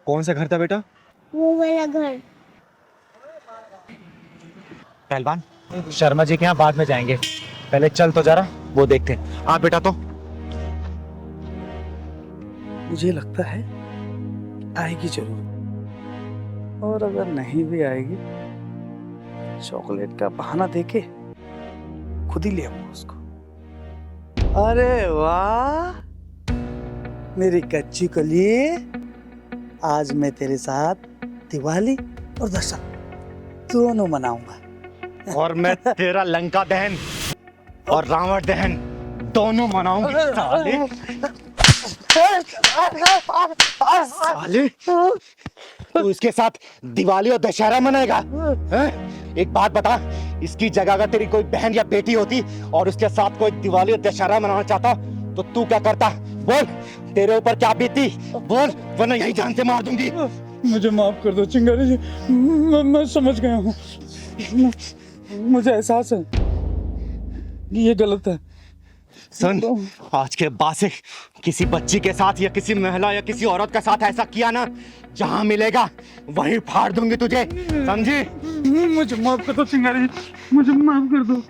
कौन सा घर था बेटा? वो वाला घर। पहलवान, शर्मा जी के यहाँ बाद में जाएंगे, पहले चल तो जरा वो देखते हैं। हाँ बेटा, तो मुझे लगता है आएगी जरूर, और अगर नहीं भी आएगी, चॉकलेट का बहाना देके खुद ही ले आऊंगा उसको। अरे वाह मेरी कच्ची कली, आज मैं तेरे साथ दिवाली और दशहरा दोनों मनाऊंगा। और मैं तेरा लंका दहन और रावण दहन दोनों मनाऊंगा। साले, तू इसके साथ दिवाली और दशहरा मनाएगा? हैं? एक बात बता, इसकी जगह अगर तेरी कोई बहन या बेटी होती और उसके साथ कोई दिवाली और दशहरा मनाना चाहता तो तू क्या करता? बोल, तेरे ऊपर क्या बीतती? बोल, वरना यही जान से मार दूंगी। मुझे माफ कर दो चिंगारी जी, मैं समझ गया हूँ। मुझे एहसास है कि ये गलत है। सुन, आज के बाद से किसी बच्ची के साथ या किसी महिला या किसी औरत के साथ ऐसा किया ना, जहां मिलेगा वहीं फाड़ दूंगी तुझे, समझी? मुझे माफ कर दो चिंगारी जी, मुझे माफ कर दो।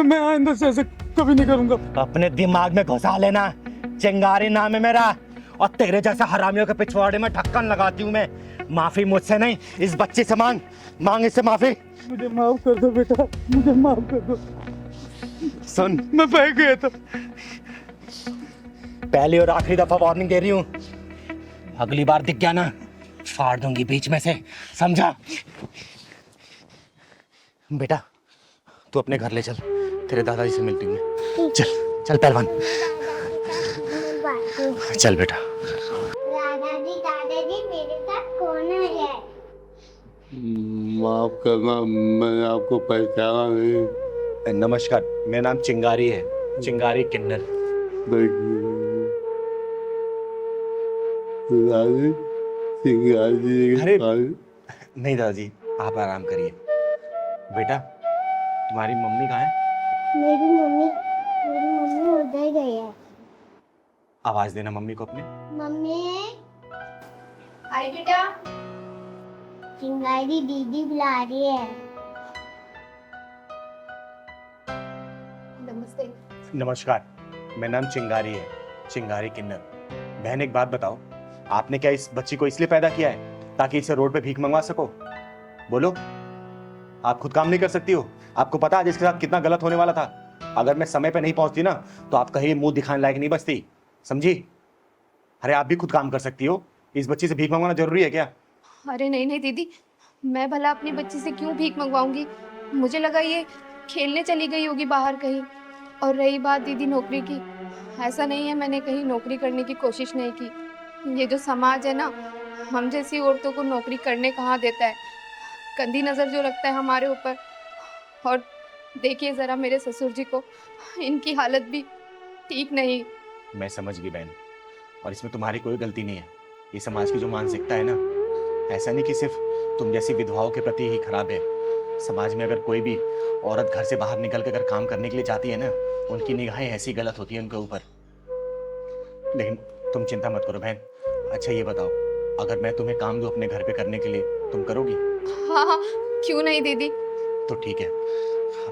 मैं आइंदा से ऐसे कभी नहीं करूंगा। अपने दिमाग में घुसा लेना, चिंगारी नाम है मेरा, और तेरे जैसा हरामियों के पिछवाड़े में ढक्कन लगाती हूँ मैं। माफी मुझसे नहीं, इस बच्चे से मांग इससे माफी। मुझे माफ कर दो बेटा, मुझे माफ कर दो। सुन, मैं बह गया था। पहली और आखिरी दफा वार्निंग दे रही हूँ, अगली बार दिख गया ना, फाड़ दूंगी बीच में से, समझा? बेटा तू अपने घर ले चल, तेरे दादाजी से मिलती हूँ। चल चल पहलवान, चल बेटा। दादाजी मेरे साथ कौन है? माँ माफ करना, मैंने आपको पहचाना नहीं। नमस्कार, मेरा नाम चिंगारी है, चिंगारी किन्नर। अरे नहीं दादाजी, आप आराम करिए। बेटा, तुम्हारी मम्मी कहाँ है? मेरी मम्मी उधर गई है। आवाज देना मम्मी को अपने। मम्मी, आई बेटा। चिंगारी दीदी बुला रही है। नमस्ते। नमस्कार, मेरा नाम चिंगारी है, चिंगारी किन्नर। बहन एक बात बताओ, आपने क्या इस बच्ची को इसलिए पैदा किया है ताकि इसे रोड पे भीख मंगवा सको? बोलो, आप खुद काम नहीं कर सकती हो? आपको पता है इसके साथ कितना गलत होने वाला था? अगर मैं समय पे नहीं पहुंचती ना तो आप कहीं मुंह दिखाने लायक नहीं बचती, समझी? अरे आप भी खुद काम कर सकती हो, इस बच्ची से भीख मंगवाना जरूरी है क्या? अरे नहीं नहीं दीदी, मैं भला अपनी बच्ची से क्यों भीख मंगवाऊंगी? मुझे लगा ये खेलने चली गई होगी बाहर कहीं। और रही बात दीदी नौकरी की, ऐसा नहीं है मैंने कहीं नौकरी करने की कोशिश नहीं की। ये जो समाज है ना, हम जैसी औरतों को नौकरी करने कहाँ देता है, गंदी नज़र जो रखता है हमारे ऊपर। और देखिए ज़रा मेरे ससुर जी को, इनकी हालत भी ठीक नहीं। मैं समझ गई बहन, और इसमें तुम्हारी कोई गलती नहीं है। ये समाज की जो मानसिकता है ना, ऐसा नहीं कि सिर्फ तुम जैसी विधवाओं के प्रति ही खराब है। समाज में अगर कोई भी औरत घर से बाहर निकल कर अगर काम करने के लिए जाती है ना, उनकी निगाहें ऐसी गलत होती है उनके ऊपर। लेकिन तुम चिंता मत करो बहन। अच्छा ये बताओ, अगर मैं तुम्हें काम दूं अपने घर पे करने के लिए, तुम करोगी? हाँ हाँ, क्यों नहीं दीदी। तो ठीक है,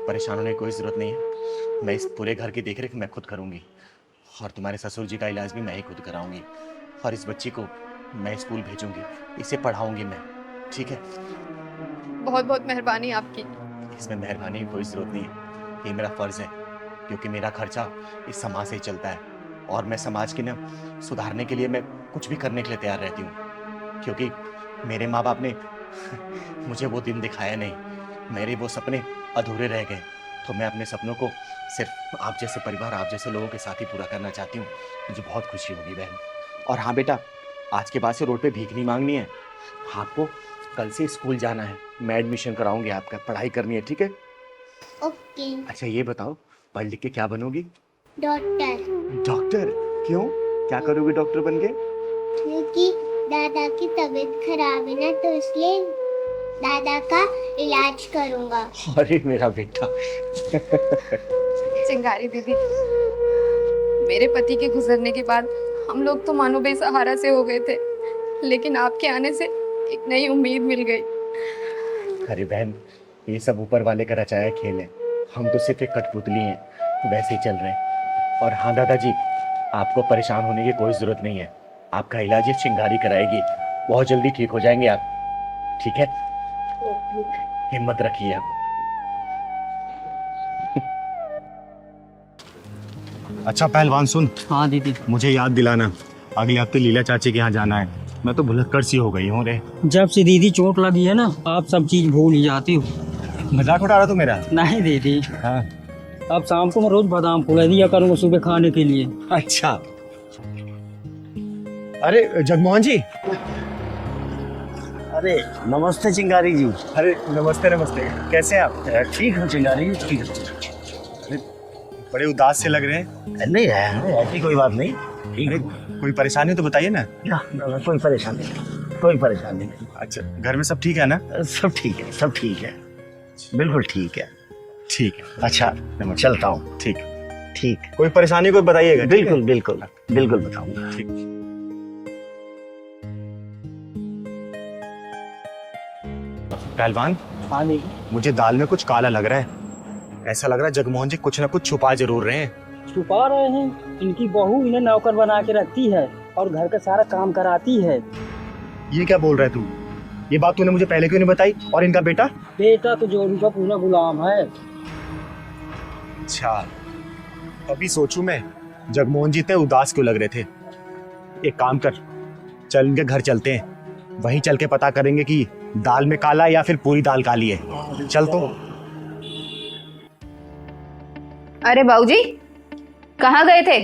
परेशान होने की कोई ज़रूरत नहीं है। मैं इस पूरे घर की देखरेख मैं खुद करूँगी, और तुम्हारे ससुर जी का इलाज भी मैं ही खुद कराऊंगी। और इस बच्ची को मैं स्कूल भेजूंगी, इसे पढ़ाऊंगी मैं, ठीक है? बहुत बहुत मेहरबानी आपकी। इसमें मेहरबानी की कोई ज़रूरत नहीं है, ये मेरा फ़र्ज़ है, क्योंकि मेरा खर्चा इस समाज से ही चलता है। और मैं समाज की ना सुधारने के लिए मैं कुछ भी करने के लिए तैयार रहती हूँ, क्योंकि मेरे माँ बाप ने मुझे वो दिन दिखाया नहीं, मेरे वो सपने अधूरे रह गए। तो मैं अपने सपनों को सिर्फ आप जैसे परिवार, आप जैसे लोगों के साथ ही पूरा करना चाहती हूँ। मुझे बहुत खुशी होगी बहन। और हाँ बेटा, आज के बाद से रोड पे भीख नहीं मांगनी है। आपको कल से स्कूल जाना है, मैं एडमिशन कराऊंगी आपका, पढ़ाई करनी है, ठीक है? ओके। अच्छा ये बताओ, पढ़ लिख के क्या बनोगी? डॉक्टर। डॉक्टर? क्यों, क्या करोगे डॉक्टर बन के? क्योंकि दादा की तबीयत खराब है ना, तो इसलिए दादा का इलाज करूंगा। अरे मेरा बेटा। चिंगारी दीदी, मेरे पति के गुजरने के बाद हम लोग तो मानो बेसहारा से हो गए थे, लेकिन आपके आने से एक नई उम्मीद मिल गई। अरे बहन, ये सब ऊपर वाले का रचाया खेल है, हम तो सिर्फ एक कठपुतली हैं, वैसे ही चल रहे हैं। और हाँ दादाजी, आपको परेशान होने की कोई ज़रूरत नहीं है, आपका इलाज ये चिंगारी कराएगी, बहुत जल्दी ठीक हो जाएंगे आप, ठीक है? हिम्मत रखिए आप। अच्छा पहलवान सुन, हाँ दीदी। मुझे याद दिलाना, अगले हफ्ते लीला चाची के यहाँ जाना है। मैं तो भुलक्कड़ सी हो गई हूँ रे। जब से दीदी चोट लगी है ना, आप सब चीज भूल ही जाती हो। मजाक उड़ा रहा तू मेरा? नहीं दीदी, हाँ। अब शाम को मैं रोज बादाम फूला दिया करूँगा सुबह खाने के लिए। अच्छा। अरे जगमोहन जी। अरे नमस्ते चिंगारी जी। अरे नमस्ते नमस्ते, कैसे हैं आप? ठीक है चिंगारी जी, ठीक है। बड़े उदास से लग रहे हैं। नहीं है, ऐसी कोई बात नहीं। अरे कोई परेशानी तो बताइए ना। कोई परेशानी नहीं, कोई परेशानी नहीं। अच्छा, घर में सब ठीक है ना? सब ठीक है, सब ठीक है, बिल्कुल ठीक है। ठीक है। अच्छा चलता हूँ। ठीक ठीक। कोई परेशानी कोई बताइएगा। बिल्कुल बिल्कुल बिल्कुल बताऊंगा। ठीक। पहलवान, हाँ दीदी। मुझे दाल में कुछ काला लग रहा है। ऐसा लग रहा है जगमोहन जी कुछ ना कुछ छुपा जरूर रहे हैं। छुपा रहे हैं? इनकी बहू इन्हें नौकर बना के रखती है और घर का सारा काम कराती है। ये क्या बोल रहा है तू? ये बात तूने मुझे पहले क्यों नहीं बताई? और इनका बेटा? बेटा तो जोड़ी का पूरा गुलाम है। अच्छा, अभी सोचूं मैं, जगमोहन जी इतने उदास क्यों लग रहे थे? एक काम कर, चल इनके घर चलते हैं, वहीं चल के पता करेंगे कि दाल में काला या फिर पूरी दाल काली है। चल तो। अरे बाबूजी, कहाँ गए थे?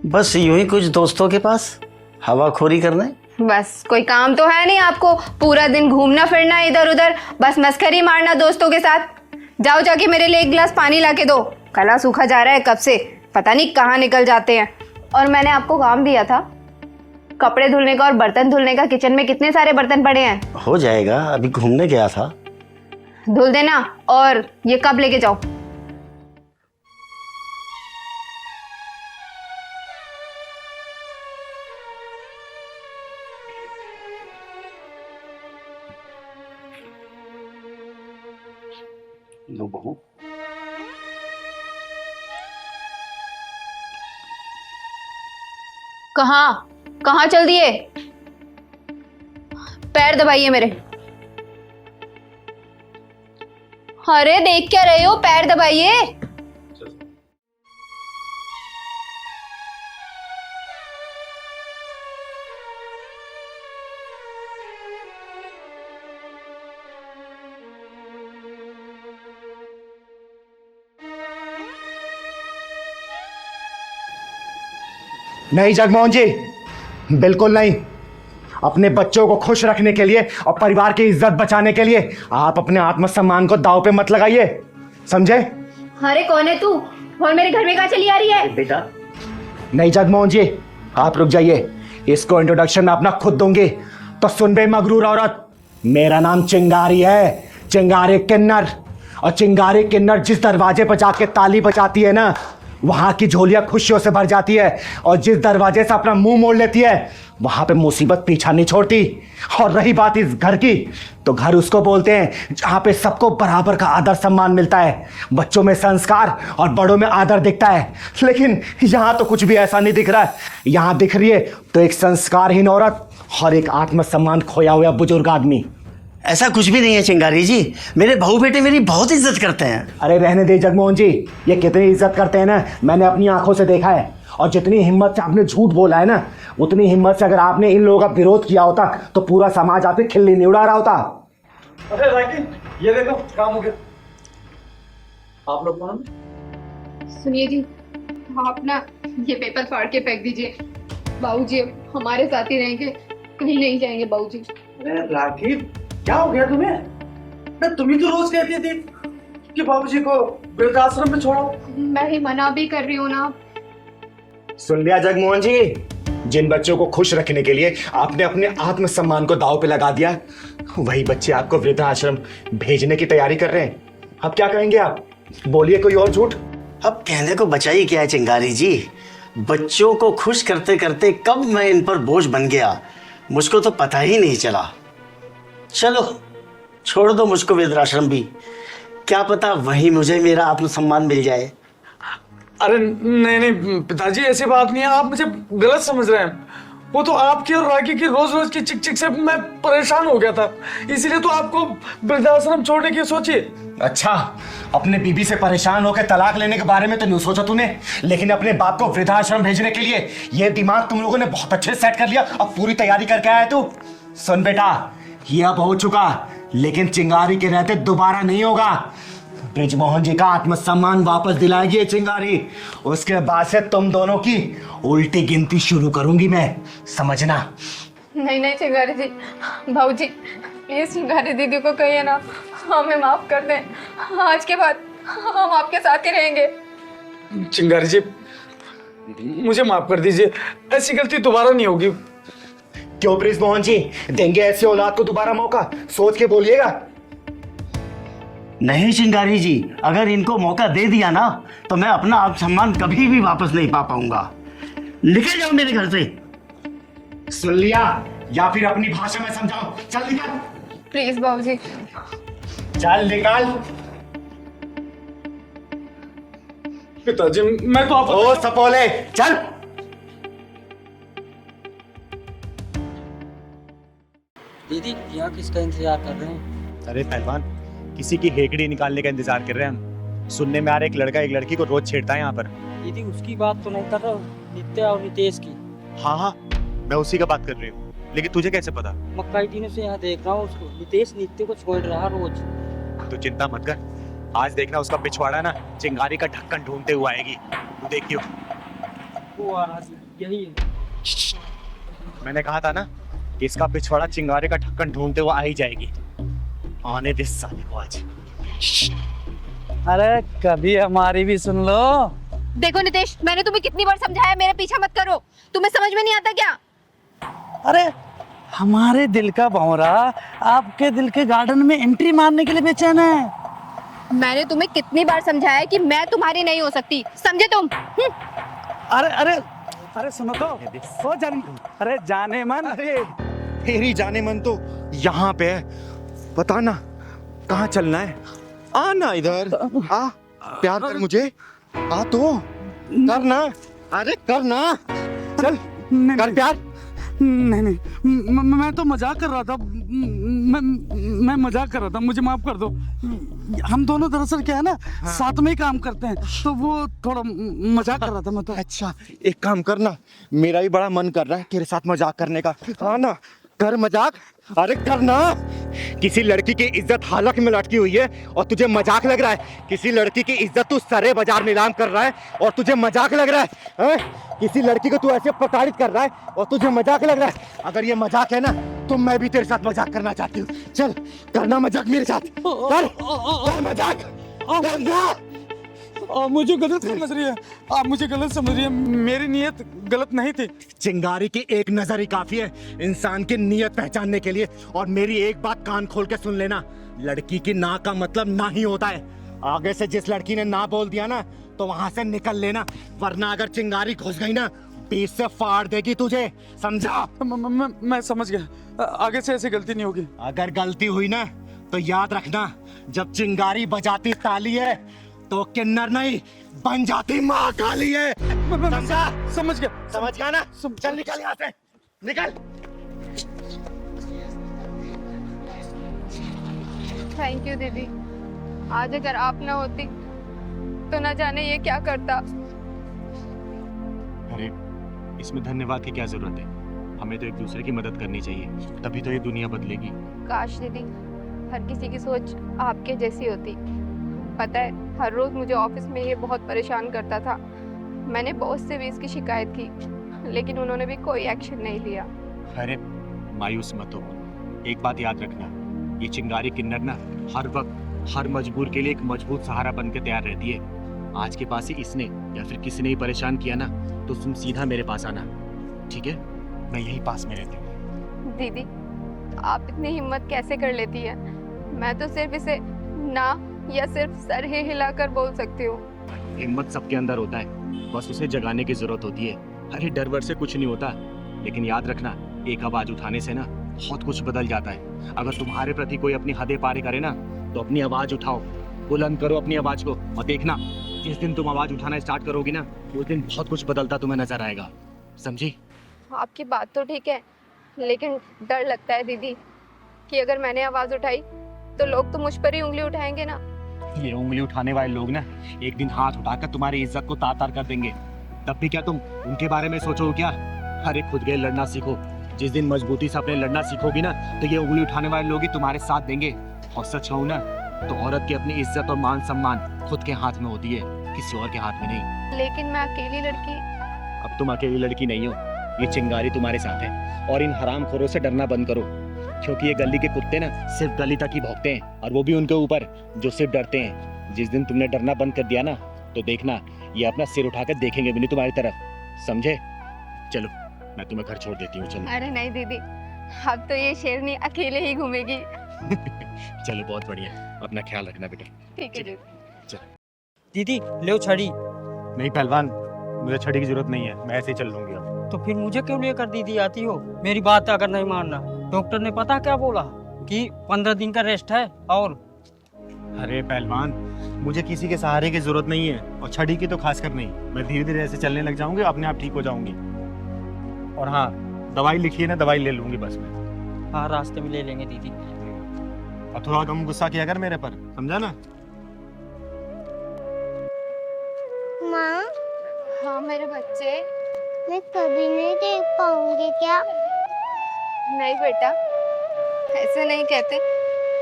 बस यूं ही कुछ दोस्तों के पास हवाखोरी करने। बस कोई काम तो है नहीं आपको, पूरा दिन घूमना फिरना इधर उधर, बस मस्करी मारना दोस्तों के साथ। जाओ जाके मेरे लिए 1 गिलास पानी ला के दो, गला सूखा जा रहा है कब से, पता नहीं कहाँ निकल जाते हैं। और मैंने आपको काम दिया था कपड़े धुलने का और बर्तन धुलने का, किचन में कितने सारे बर्तन पड़े हैं। हो जाएगा, अभी घूमने गया था। धुल देना। और ये कब लेके जाओ? लो बहू, कहाँ कहाँ चल दिए? पैर दबाइए मेरे। अरे देख क्या रहे हो, पैर दबाइए। नहीं जगमोहन जी, बिल्कुल नहीं। अपने बच्चों को खुश रखने के लिए और परिवार की इज्जत बचाने के लिए आप अपने आत्मसम्मान को दांव पे मत लगाइए, समझे? अरे कौन है तू, और मेरे घर में कहाँ चली आ रही है? बेटा नहीं जगमोहन जी, आप रुक जाइए, इसको इंट्रोडक्शन मैं अपना खुद दूंगी। तो सुन बे मगरूर औरत, मेरा नाम चिंगारी है, चिंगारी किन्नर। और चिंगारी किन्नर जिस दरवाजे पर जाके ताली बजाती है ना, वहां की झोलियां खुशियों से भर जाती है। और जिस दरवाजे से अपना मुंह मोड़ लेती है, वहां पे मुसीबत पीछा नहीं छोड़ती। और रही बात इस घर की, तो घर उसको बोलते हैं जहां पे सबको बराबर का आदर सम्मान मिलता है, बच्चों में संस्कार और बड़ों में आदर दिखता है। लेकिन यहाँ तो कुछ भी ऐसा नहीं दिख रहा है। यहाँ दिख रही है तो एक संस्कारहीन औरत और एक आत्मसम्मान खोया हुआ बुजुर्ग आदमी। ऐसा कुछ भी नहीं है चिंगारी जी, मेरे बहू बेटे मेरी बहुत इज्जत करते हैं। अरे रहने दे जगमोहन जी, ये कितनी इज्जत करते हैं ना, मैंने अपनी आंखों से देखा है। और जितनी हिम्मत से आपने झूठ बोला है ना, उतनी हिम्मत से अगर आपने इन लोगों का विरोध किया होता तो पूरा समाज आपकी खिल्ली नहीं उड़ा रहा होता। अरे राकी, ये देखो काम हो गया। आप लोग कौन? सुनिए जी, आप ना ये पेपर फाड़ के फेंक दीजिए। बाबूजी हमारे साथ ही रहेंगे, कहीं नहीं जाएंगे बाबूजी। अरे राकी, क्या हो गया तुम्हें? तुम ही तो रोज कहती थी कि बाबूजी को वृद्धाश्रम में छोड़ो। मैं ही मना भी कर रही हूँ ना। सुन लिया जगमोहन जी, जिन बच्चों को खुश रखने के लिए आपने अपने आत्मसम्मान को दांव पे लगा दिया, वही बच्चे आपको वृद्धाश्रम भेजने की तैयारी कर रहे हैं। अब क्या कहेंगे आप? बोलिए कोई और झूठ। अब कहने को बचा ही क्या है चिंगारी जी, बच्चों को खुश करते करते कब मैं इन पर बोझ बन गया, मुझको तो पता ही नहीं चला। चलो छोड़ दो मुझको वृद्धाश्रम भी, क्या पता वहीं मुझे मेरा आत्मसम्मान मिल जाए। अरे नहीं नहीं पिताजी, ऐसी बात नहीं है, आप मुझे गलत समझ रहे हैं। वो तो आपकी और राकी की रोज रोज की चिक चिक से मैं परेशान हो गया था, इसीलिए तो आपको वृद्धाश्रम छोड़ने की सोची। अच्छा, अपने बीबी से परेशान होकर तलाक लेने के बारे में तो नहीं सोचा तूने, लेकिन अपने बाप को वृद्धाश्रम भेजने के लिए ये दिमाग तुम लोगों ने बहुत अच्छे सेट कर लिया। अब पूरी तैयारी करके आया तू। सुन बेटा, ये अब हो चुका, लेकिन चिंगारी के रहते दोबारा नहीं होगा। ब्रिजमोहन जी का आत्मसम्मान वापस दिलाएगी ये चिंगारी, उसके बाद से तुम दोनों की उल्टी गिनती शुरू करूंगी मैं, समझना। नहीं नहीं चिंगारी जी, बाबूजी प्लीज चिंगारी दीदी को कहिए ना, हमें माफ कर दें। आज के बाद हम आपके साथ ही रहेंगे। चिंगारी जी, मुझे माफ कर दीजिए, ऐसी गलती दोबारा नहीं होगी। क्यों ब्रिजमोहन जी, देंगे ऐसी औलाद को दोबारा मौका? सोच के बोलिएगा। नहीं चिंगारी जी, अगर इनको मौका दे दिया ना तो मैं अपना आत्मसम्मान कभी भी वापस नहीं पा पाऊंगा। निकल जाओ मेरे घर से। सुन लिया, या फिर अपनी भाषा में समझाओ। चल निकल। प्लीज बाबूजी। चल निकल। पिताजी मैं तो ओ सपोले, चल। दीदी यहाँ किसका इंतजार कर रहे हैं? अरे पहलवान, किसी की हेकड़ी निकालने का इंतजार कर रहे हैं हम। सुनने में आ रहा है एक लड़का एक लड़की को रोज छेड़ता है यहाँ पर। दीदी उसकी बात तो नहीं कर रहा हूँ, नित्या और नितेश की। हाँ हाँ, मैं उसी का बात कर रही हूँ, लेकिन तुझे कैसे पता? मैं कई दिनों से यहाँ देख रहा हूँ उसको, नितेश नित्य को छोड़ रहा रोज। तो चिंता मत कर, आज देखना उसका पिछवाड़ा ना चिंगारी का ढक्कन ढूंढते हुए आएगी, तू देखियो। वो आ रहा है, यही है। मैंने कहा था ना, इसका पिछवाड़ा चिंगारे का ढक्कन ढूंढते हुए आ ही जाएगी। आने दे साले को आज। अरे कभी हमारी भी सुन लो। देखो नितेश, मैंने तुम्हें कितनी बार समझाया मेरा पीछा मत करो, तुम्हें समझ में नहीं आता क्या? अरे हमारे दिल का भंवरा आपके दिल के गार्डन में एंट्री मारने के लिए बेचैन है। मैंने तुम्हें कितनी बार समझाया कि मैं तुम्हारी नहीं हो सकती, समझे तुम? अरे अरे अरे सुनो तो, ओ जाने, अरे जाने मन। अरे तेरी जाने मन तो यहाँ पे है, बता ना कहाँ चलना है? आ ना इधर, आ प्यार कर मुझे, आ तो कर ना, अरे कर ना, चल कर प्यार। नहीं नहीं, मैं तो मजाक कर रहा था, मैं मजाक कर रहा था, मुझे माफ कर दो। हम दोनों दरअसल क्या है ना, साथ में ही काम करते हैं, तो वो थोड़ा मजाक कर रहा था मैं तो। अच्छा एक काम करना, मेरा भी बड़ा मन कर रहा है तेरे साथ मजाक करने का, हाँ ना कर मजाक, अरे कर ना। किसी लड़की की इज्जत हालत में लटकी हुई है और तुझे मजाक लग रहा है? किसी लड़की की इज्जत तू सरे बाजार नीलाम कर रहा है और तुझे मजाक लग रहा है, हैं? किसी लड़की को तू ऐसे प्रताड़ित कर रहा है और तुझे मजाक लग रहा है? अगर ये मजाक है ना तो मैं भी तेरे साथ मजाक करना चाहती हूँ। चल करना मजाक मेरे साथ, कर मजाक करना। आप मुझे गलत समझ रही है, आप मुझे गलत समझ रही है, मेरी नीयत गलत नहीं थी। चिंगारी की एक नजर ही काफी है इंसान की नीयत पहचानने के लिए। और मेरी एक बात कान खोल के सुन लेना, लड़की की ना का मतलब ना ही होता है। आगे से जिस लड़की ने ना बोल दिया ना तो वहां से निकल लेना, वरना अगर चिंगारी घुस गई ना बीच से फाड़ देगी तुझे, समझा? मैं समझ गया, आगे से ऐसी गलती नहीं होगी। अगर गलती हुई ना तो याद रखना, जब चिंगारी बजाती ताली है तो किन्नर नहीं बन जाती माँ काली है, समझा? समझ गया, समझ गया ना? चल निकल यहाँ से, निकल। थैंक यू दीदी, आज अगर आप ना होती तो ना जाने ये क्या करता। अरे इसमें धन्यवाद की क्या जरूरत है, हमें तो एक दूसरे की मदद करनी चाहिए, तभी तो ये दुनिया बदलेगी। काश दीदी हर किसी की सोच आपके जैसी होती। पता है हर रोज मुझे ऑफिस में ये बहुत परेशान करता था, मैंने बॉस से भी इसकी शिकायत की लेकिन उन्होंने भी कोई एक्शन नहीं लिया। अरे मायूस मत हो, एक बात याद रखना, ये चिंगारी किन्नर ना हर वक्त हर मजबूर के लिए एक मजबूत सहारा बन के तैयार रहती है। आज के पास ही इसने या फिर किसी ने ही परेशान किया ना तो तुम सीधा मेरे पास आना, ठीक है? मैं यही पास में रहती हूँ। दीदी आप इतनी हिम्मत कैसे कर लेती है? मैं तो सिर्फ इसे ना या सिर्फ सर ही हिलाकर बोल सकती हूँ। हिम्मत सबके अंदर होता है, बस उसे जगाने की जरूरत होती है। अरे डर वर से कुछ नहीं होता, लेकिन याद रखना एक आवाज उठाने से ना बहुत कुछ बदल जाता है। अगर तुम्हारे प्रति कोई अपनी हदें पार करे ना तो अपनी आवाज उठाओ, बुलंद करो अपनी आवाज को, और देखना जिस दिन तुम आवाज उठाना स्टार्ट करोगी ना उस दिन बहुत कुछ बदलता तुम्हें नजर आएगा, समझी? आपकी बात तो ठीक है लेकिन डर लगता है दीदी कि अगर मैंने आवाज उठाई तो लोग तो मुझ पर ही उंगली उठाएंगे ना। ये उंगली उठाने वाले लोग ना एक दिन हाथ उठाकर तुम्हारी इज्जत को तार तार कर देंगे, तब भी क्या तुम उनके बारे में सोचो क्या? अरे खुद के लड़ना सीखो, जिस दिन मजबूती से अपने लड़ना सीखोगी ना तो ये उंगली उठाने वाले लोग ही तुम्हारे साथ देंगे। और सच कहूं ना तो औरत की अपनी इज्जत और मान सम्मान खुद के हाथ में होती है, किसी और के हाथ में नहीं। लेकिन मैं अकेली लड़की। अब तुम अकेली लड़की नहीं हो, ये चिंगारी तुम्हारे साथ है। और इन हरामखोरों से डरना बंद करो, क्योंकि ये गली के कुत्ते ना सिर्फ गली तक ही भौंकते हैं, और वो भी उनके ऊपर जो सिर्फ डरते हैं। जिस दिन तुमने डरना बंद कर दिया ना तो देखना ये अपना सिर उठाकर देखेंगे भी नहीं तुम्हारी तरफ, समझे? चलो मैं तुम्हें घर छोड़ देती हूँ, चलो। अरे नहीं दीदी, अब तो ये शेरनी अकेले ही घूमेगी। चलो बहुत बढ़िया, अपना ख्याल रखना बेटा। ठीक है चल। दीदी ले छड़ी। नहीं पहलवान, मुझे छड़ी की जरूरत नहीं है, मैं ऐसे ही चल लूंगी अब। तो फिर मुझे क्यों लेकर दीदी आती हो? मेरी बात अगर नहीं मानना, डॉक्टर ने पता क्या बोला कि 15 दिन का रेस्ट है। और अरे पहलवान, मुझे किसी के सहारे की जरूरत नहीं है, और छड़ी की तो खासकर नहीं। मैं धीरे धीरे ऐसे चलने लग जाऊंगी, अपने आप ठीक हो जाऊंगी। और हाँ, दवाई लिखी है ना, दवाई ले लूंगी बस मैं। हाँ रास्ते में ले लेंगे दीदी। और थोड़ा कम गुस्सा किया कर मेरे पर, समझा ना? माँ हाँ मेरे बच्चे। मैं कभी नहीं देख पाऊंगी क्या? नहीं बेटा, ऐसे नहीं कहते।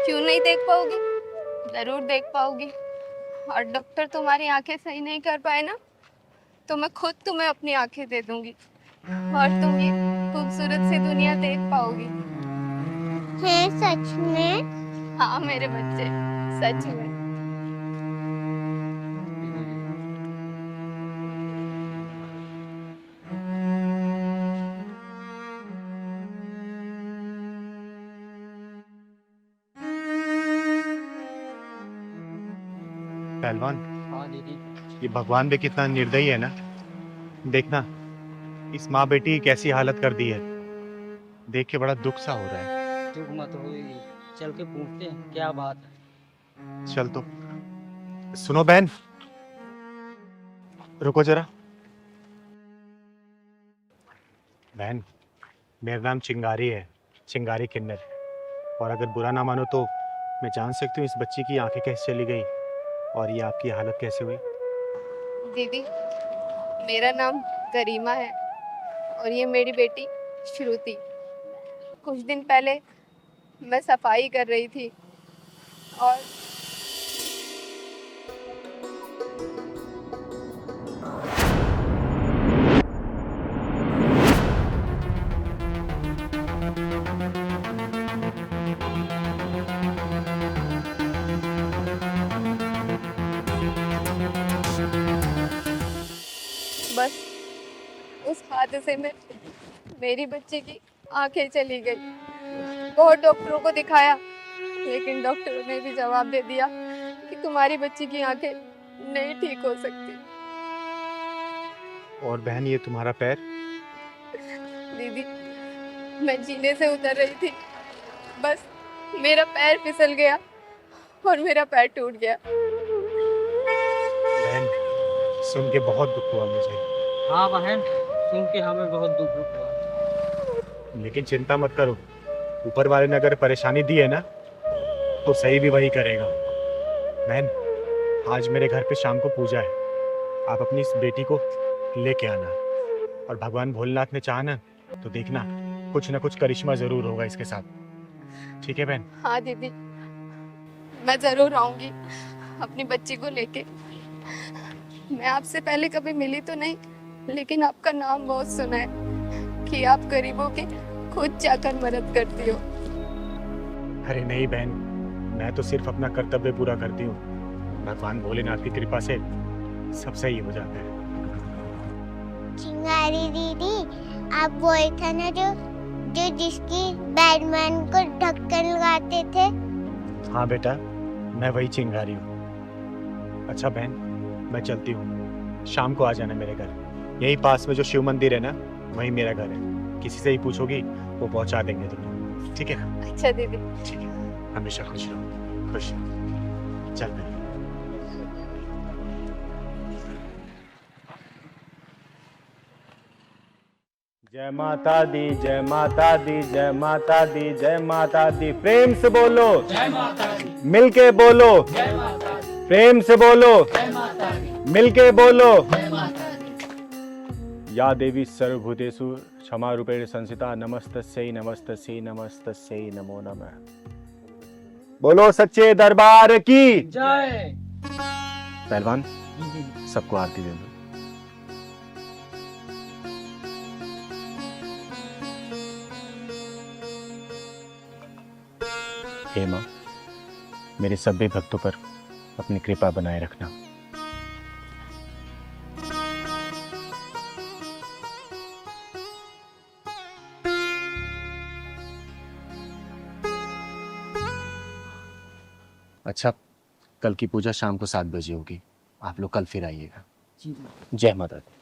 क्यों नहीं देख पाओगी? जरूर देख पाओगी। और डॉक्टर तुम्हारी आंखें सही नहीं कर पाए ना तो मैं खुद तुम्हें अपनी आंखें दे दूंगी। और तुम ये खूबसूरत सी दुनिया देख पाओगी। है सच में? हाँ मेरे बच्चे, सच में। पहलवान, हाँ दीदी। ये भगवान भी कितना निर्दयी है ना। देखना इस माँ बेटी की कैसी हालत कर दी है, देख के बड़ा दुख सा हो रहा है। दुख मत हो दीदी, चल के पूछते हैं क्या बात है। चल तो। सुनो बहन, रुको जरा। बहन, मेरा नाम चिंगारी है, चिंगारी किन्नर। और अगर बुरा ना मानो तो मैं जान सकती हूँ इस बच्ची की आंखें कैसे चली गई और ये आपकी हालत कैसे हुई? दीदी, मेरा नाम करीमा है और ये मेरी बेटी श्रुति। कुछ दिन पहले मैं सफाई कर रही थी और बस उस हादसे में मेरी बच्ची की आंखें चली गई। बहुत डॉक्टरों को दिखाया, लेकिन डॉक्टरों ने भी जवाब दे दिया कि तुम्हारी बच्ची की आंखें नहीं ठीक हो सकती। और बहन, ये तुम्हारा पैर? दीदी, मैं जीने से उतर रही थी, बस मेरा पैर फिसल गया और मेरा पैर टूट गया। बहन, सुन के बहुत दुख हुआ मुझे। हाँ बहन, सुन के हमें बहुत दुख हुआ। लेकिन चिंता मत करो, ऊपर वाले ने अगर परेशानी दी है ना तो सही भी वही करेगा। बहन, आज मेरे घर पे शाम को पूजा है, आप अपनी इस बेटी को लेके आना। और भगवान भोलेनाथ ने चाहा ना तो देखना कुछ ना कुछ करिश्मा जरूर होगा इसके साथ। ठीक है बहन? हाँ दीदी, मैं जरूर आऊंगी अपनी बच्ची को लेके। मैं आपसे पहले कभी मिली तो नहीं, लेकिन आपका नाम बहुत सुना है कि आप गरीबों की खुद जाकर मदद करती हो। अरे नहीं बहन, मैं तो सिर्फ अपना कर्तव्य पूरा करती हूँ। भगवान भोलेनाथ की कृपा से सब सही हो जाता है। चिंगारी दीदी, आप वही था ना जो जिसकी बैटमैन को ढक्कन लगाते थे? हाँ बेटा, मैं वही चिंगारी हूँ। अच्छा बहन, मैं चलती हूँ, शाम को आ जाना मेरे घर। यही पास में जो शिव मंदिर है ना, वही मेरा घर है। किसी से ही पूछोगी वो पहुंचा देंगे तुम्हें। ठीक है? अच्छा दीदी। ठीक है, हमेशा खुश रहो। खुश रहो। चल बहन। जय माता दी, जय माता दी, जय माता दी, जय माता दी। प्रेम से बोलो जय माता दी। मिलके बोलो जय माता दी। प्रेम से बोलो जय माता दी। मिलके बोलो जय माता दी। या देवी सर्वभूतेषु क्षमा रूपेण संस्थिता, नमस्तस्यै नमस्तस्यै नमस्तस्यै नमो नमः। बोलो सच्चे दरबार की जय। पहलवान, सबको आरती दे दो। हे माँ, मेरे सभी भक्तों पर अपनी कृपा बनाए रखना। अच्छा, कल की पूजा शाम को 7 बजे होगी, आप लोग कल फिर आइएगा। जय माता दी।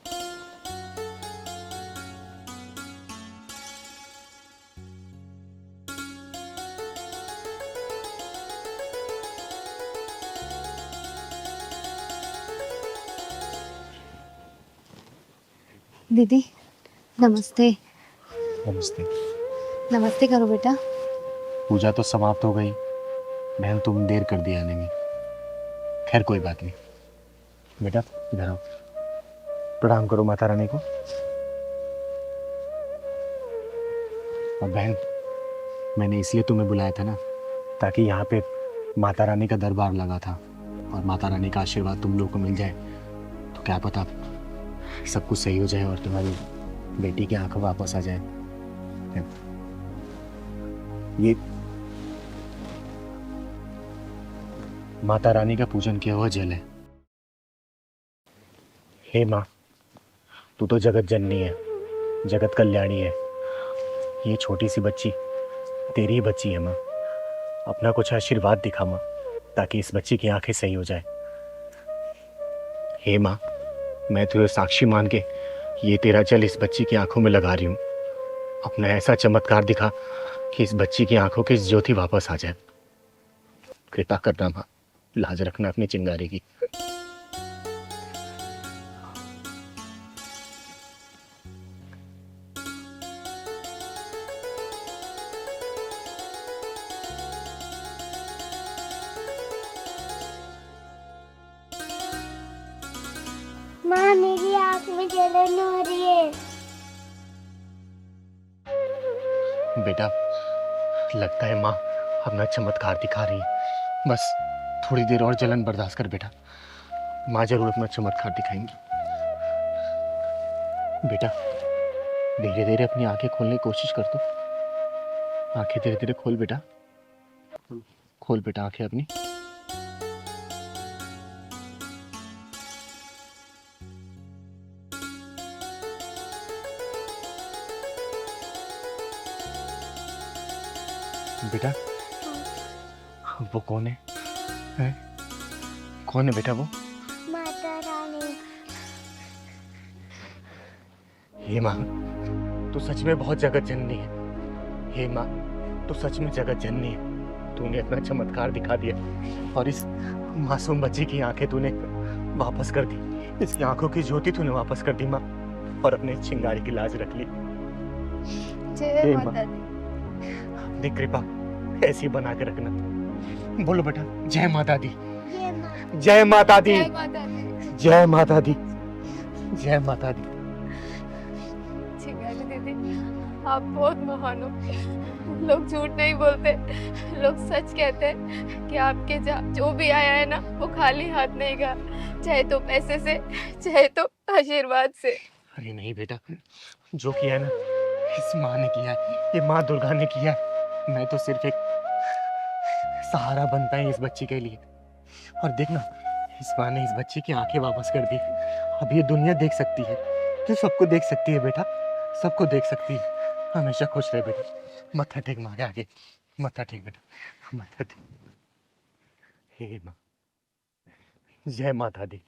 दीदी, नमस्ते। नमस्ते। नमस्ते करो बेटा। पूजा तो समाप्त हो गई, बहन तुम देर कर दी आने में। खैर कोई बात नहीं। बेटा इधर आओ, प्रणाम करो माता रानी को। और बहन, मैंने इसलिए तुम्हें बुलाया था ना, ताकि यहाँ पे माता रानी का दरबार लगा था और माता रानी का आशीर्वाद तुम लोग को मिल जाए तो क्या पता सब कुछ सही हो जाए और तुम्हारी बेटी की आंखें वापस आ जाए। ये माता रानी का पूजन किया हुआ जल है। हे माँ, तू तो जगत जननी है, जगत कल्याणी है। ये छोटी सी बच्ची तेरी ही बच्ची है माँ। अपना कुछ आशीर्वाद दिखा माँ, ताकि इस बच्ची की आंखें सही हो जाए। हे माँ, मैं तुझे साक्षी मान के ये तेरा जल इस बच्ची की आंखों में लगा रही हूँ। अपना ऐसा चमत्कार दिखा कि इस बच्ची की आंखों की ज्योति वापस आ जाए। कृपा करना माँ, लाज रखना अपनी चिंगारी की। माँ मेरी आँख में जलन हो रही है। बेटा, लगता है माँ अपना चमत्कार दिखा रही है। बस थोड़ी देर और जलन बर्दाश्त कर बेटा, माँ जरूर अपना चमत्कार दिखाएंगी। बेटा, धीरे धीरे अपनी आंखें खोलने की कोशिश कर दो। आंखें धीरे धीरे खोल बेटा, खोल बेटा आंखें अपनी। बेटा, वो कौन है? हैं? कौन है बेटा वो? माता रानी। हे माँ, तू सच में बहुत जगत जननी है। हे माँ, तू सच में जगत जननी है। तूने अपना चमत्कार दिखा दिया और इस मासूम बच्ची की आंखें तूने वापस कर दी। इसकी आंखों की ज्योति तूने वापस कर दी माँ, और अपने चिंगारी की लाज रख ली। जय हे माता माँ, दी। अपनी कृपा ऐसी बना के रखना। बोलो बेटा, जय माता दी, ये माँ। जय माता दी, जय माता दी। जय माता दी, जय माता दी। चिंगारी दीदी, आप बहुत महान हो। लोग झूठ नहीं बोलते, लोग सच कहते हैं कि आपके जो भी आया है ना, वो खाली हाथ नहीं गया, चाहे तो पैसे से, चाहे तो आशीर्वाद से। अरे नहीं बेटा, जो किया है ना, इस माँ ने किया है, ये माँ दुर्गा ने किया है। मैं तो सिर्फ एक सहारा बनता है इस बच्ची के लिए। और देखना, इस माँ ने इस बच्ची की आंखें वापस कर दी। अब ये दुनिया देख सकती है, तो सबको देख सकती है बेटा, सबको देख सकती है। हमेशा खुश रहे बेटा। मत्था टेक माँ के आगे, मत्था टेक बेटा, मत्था टेक। हे माँ, जय माता दी।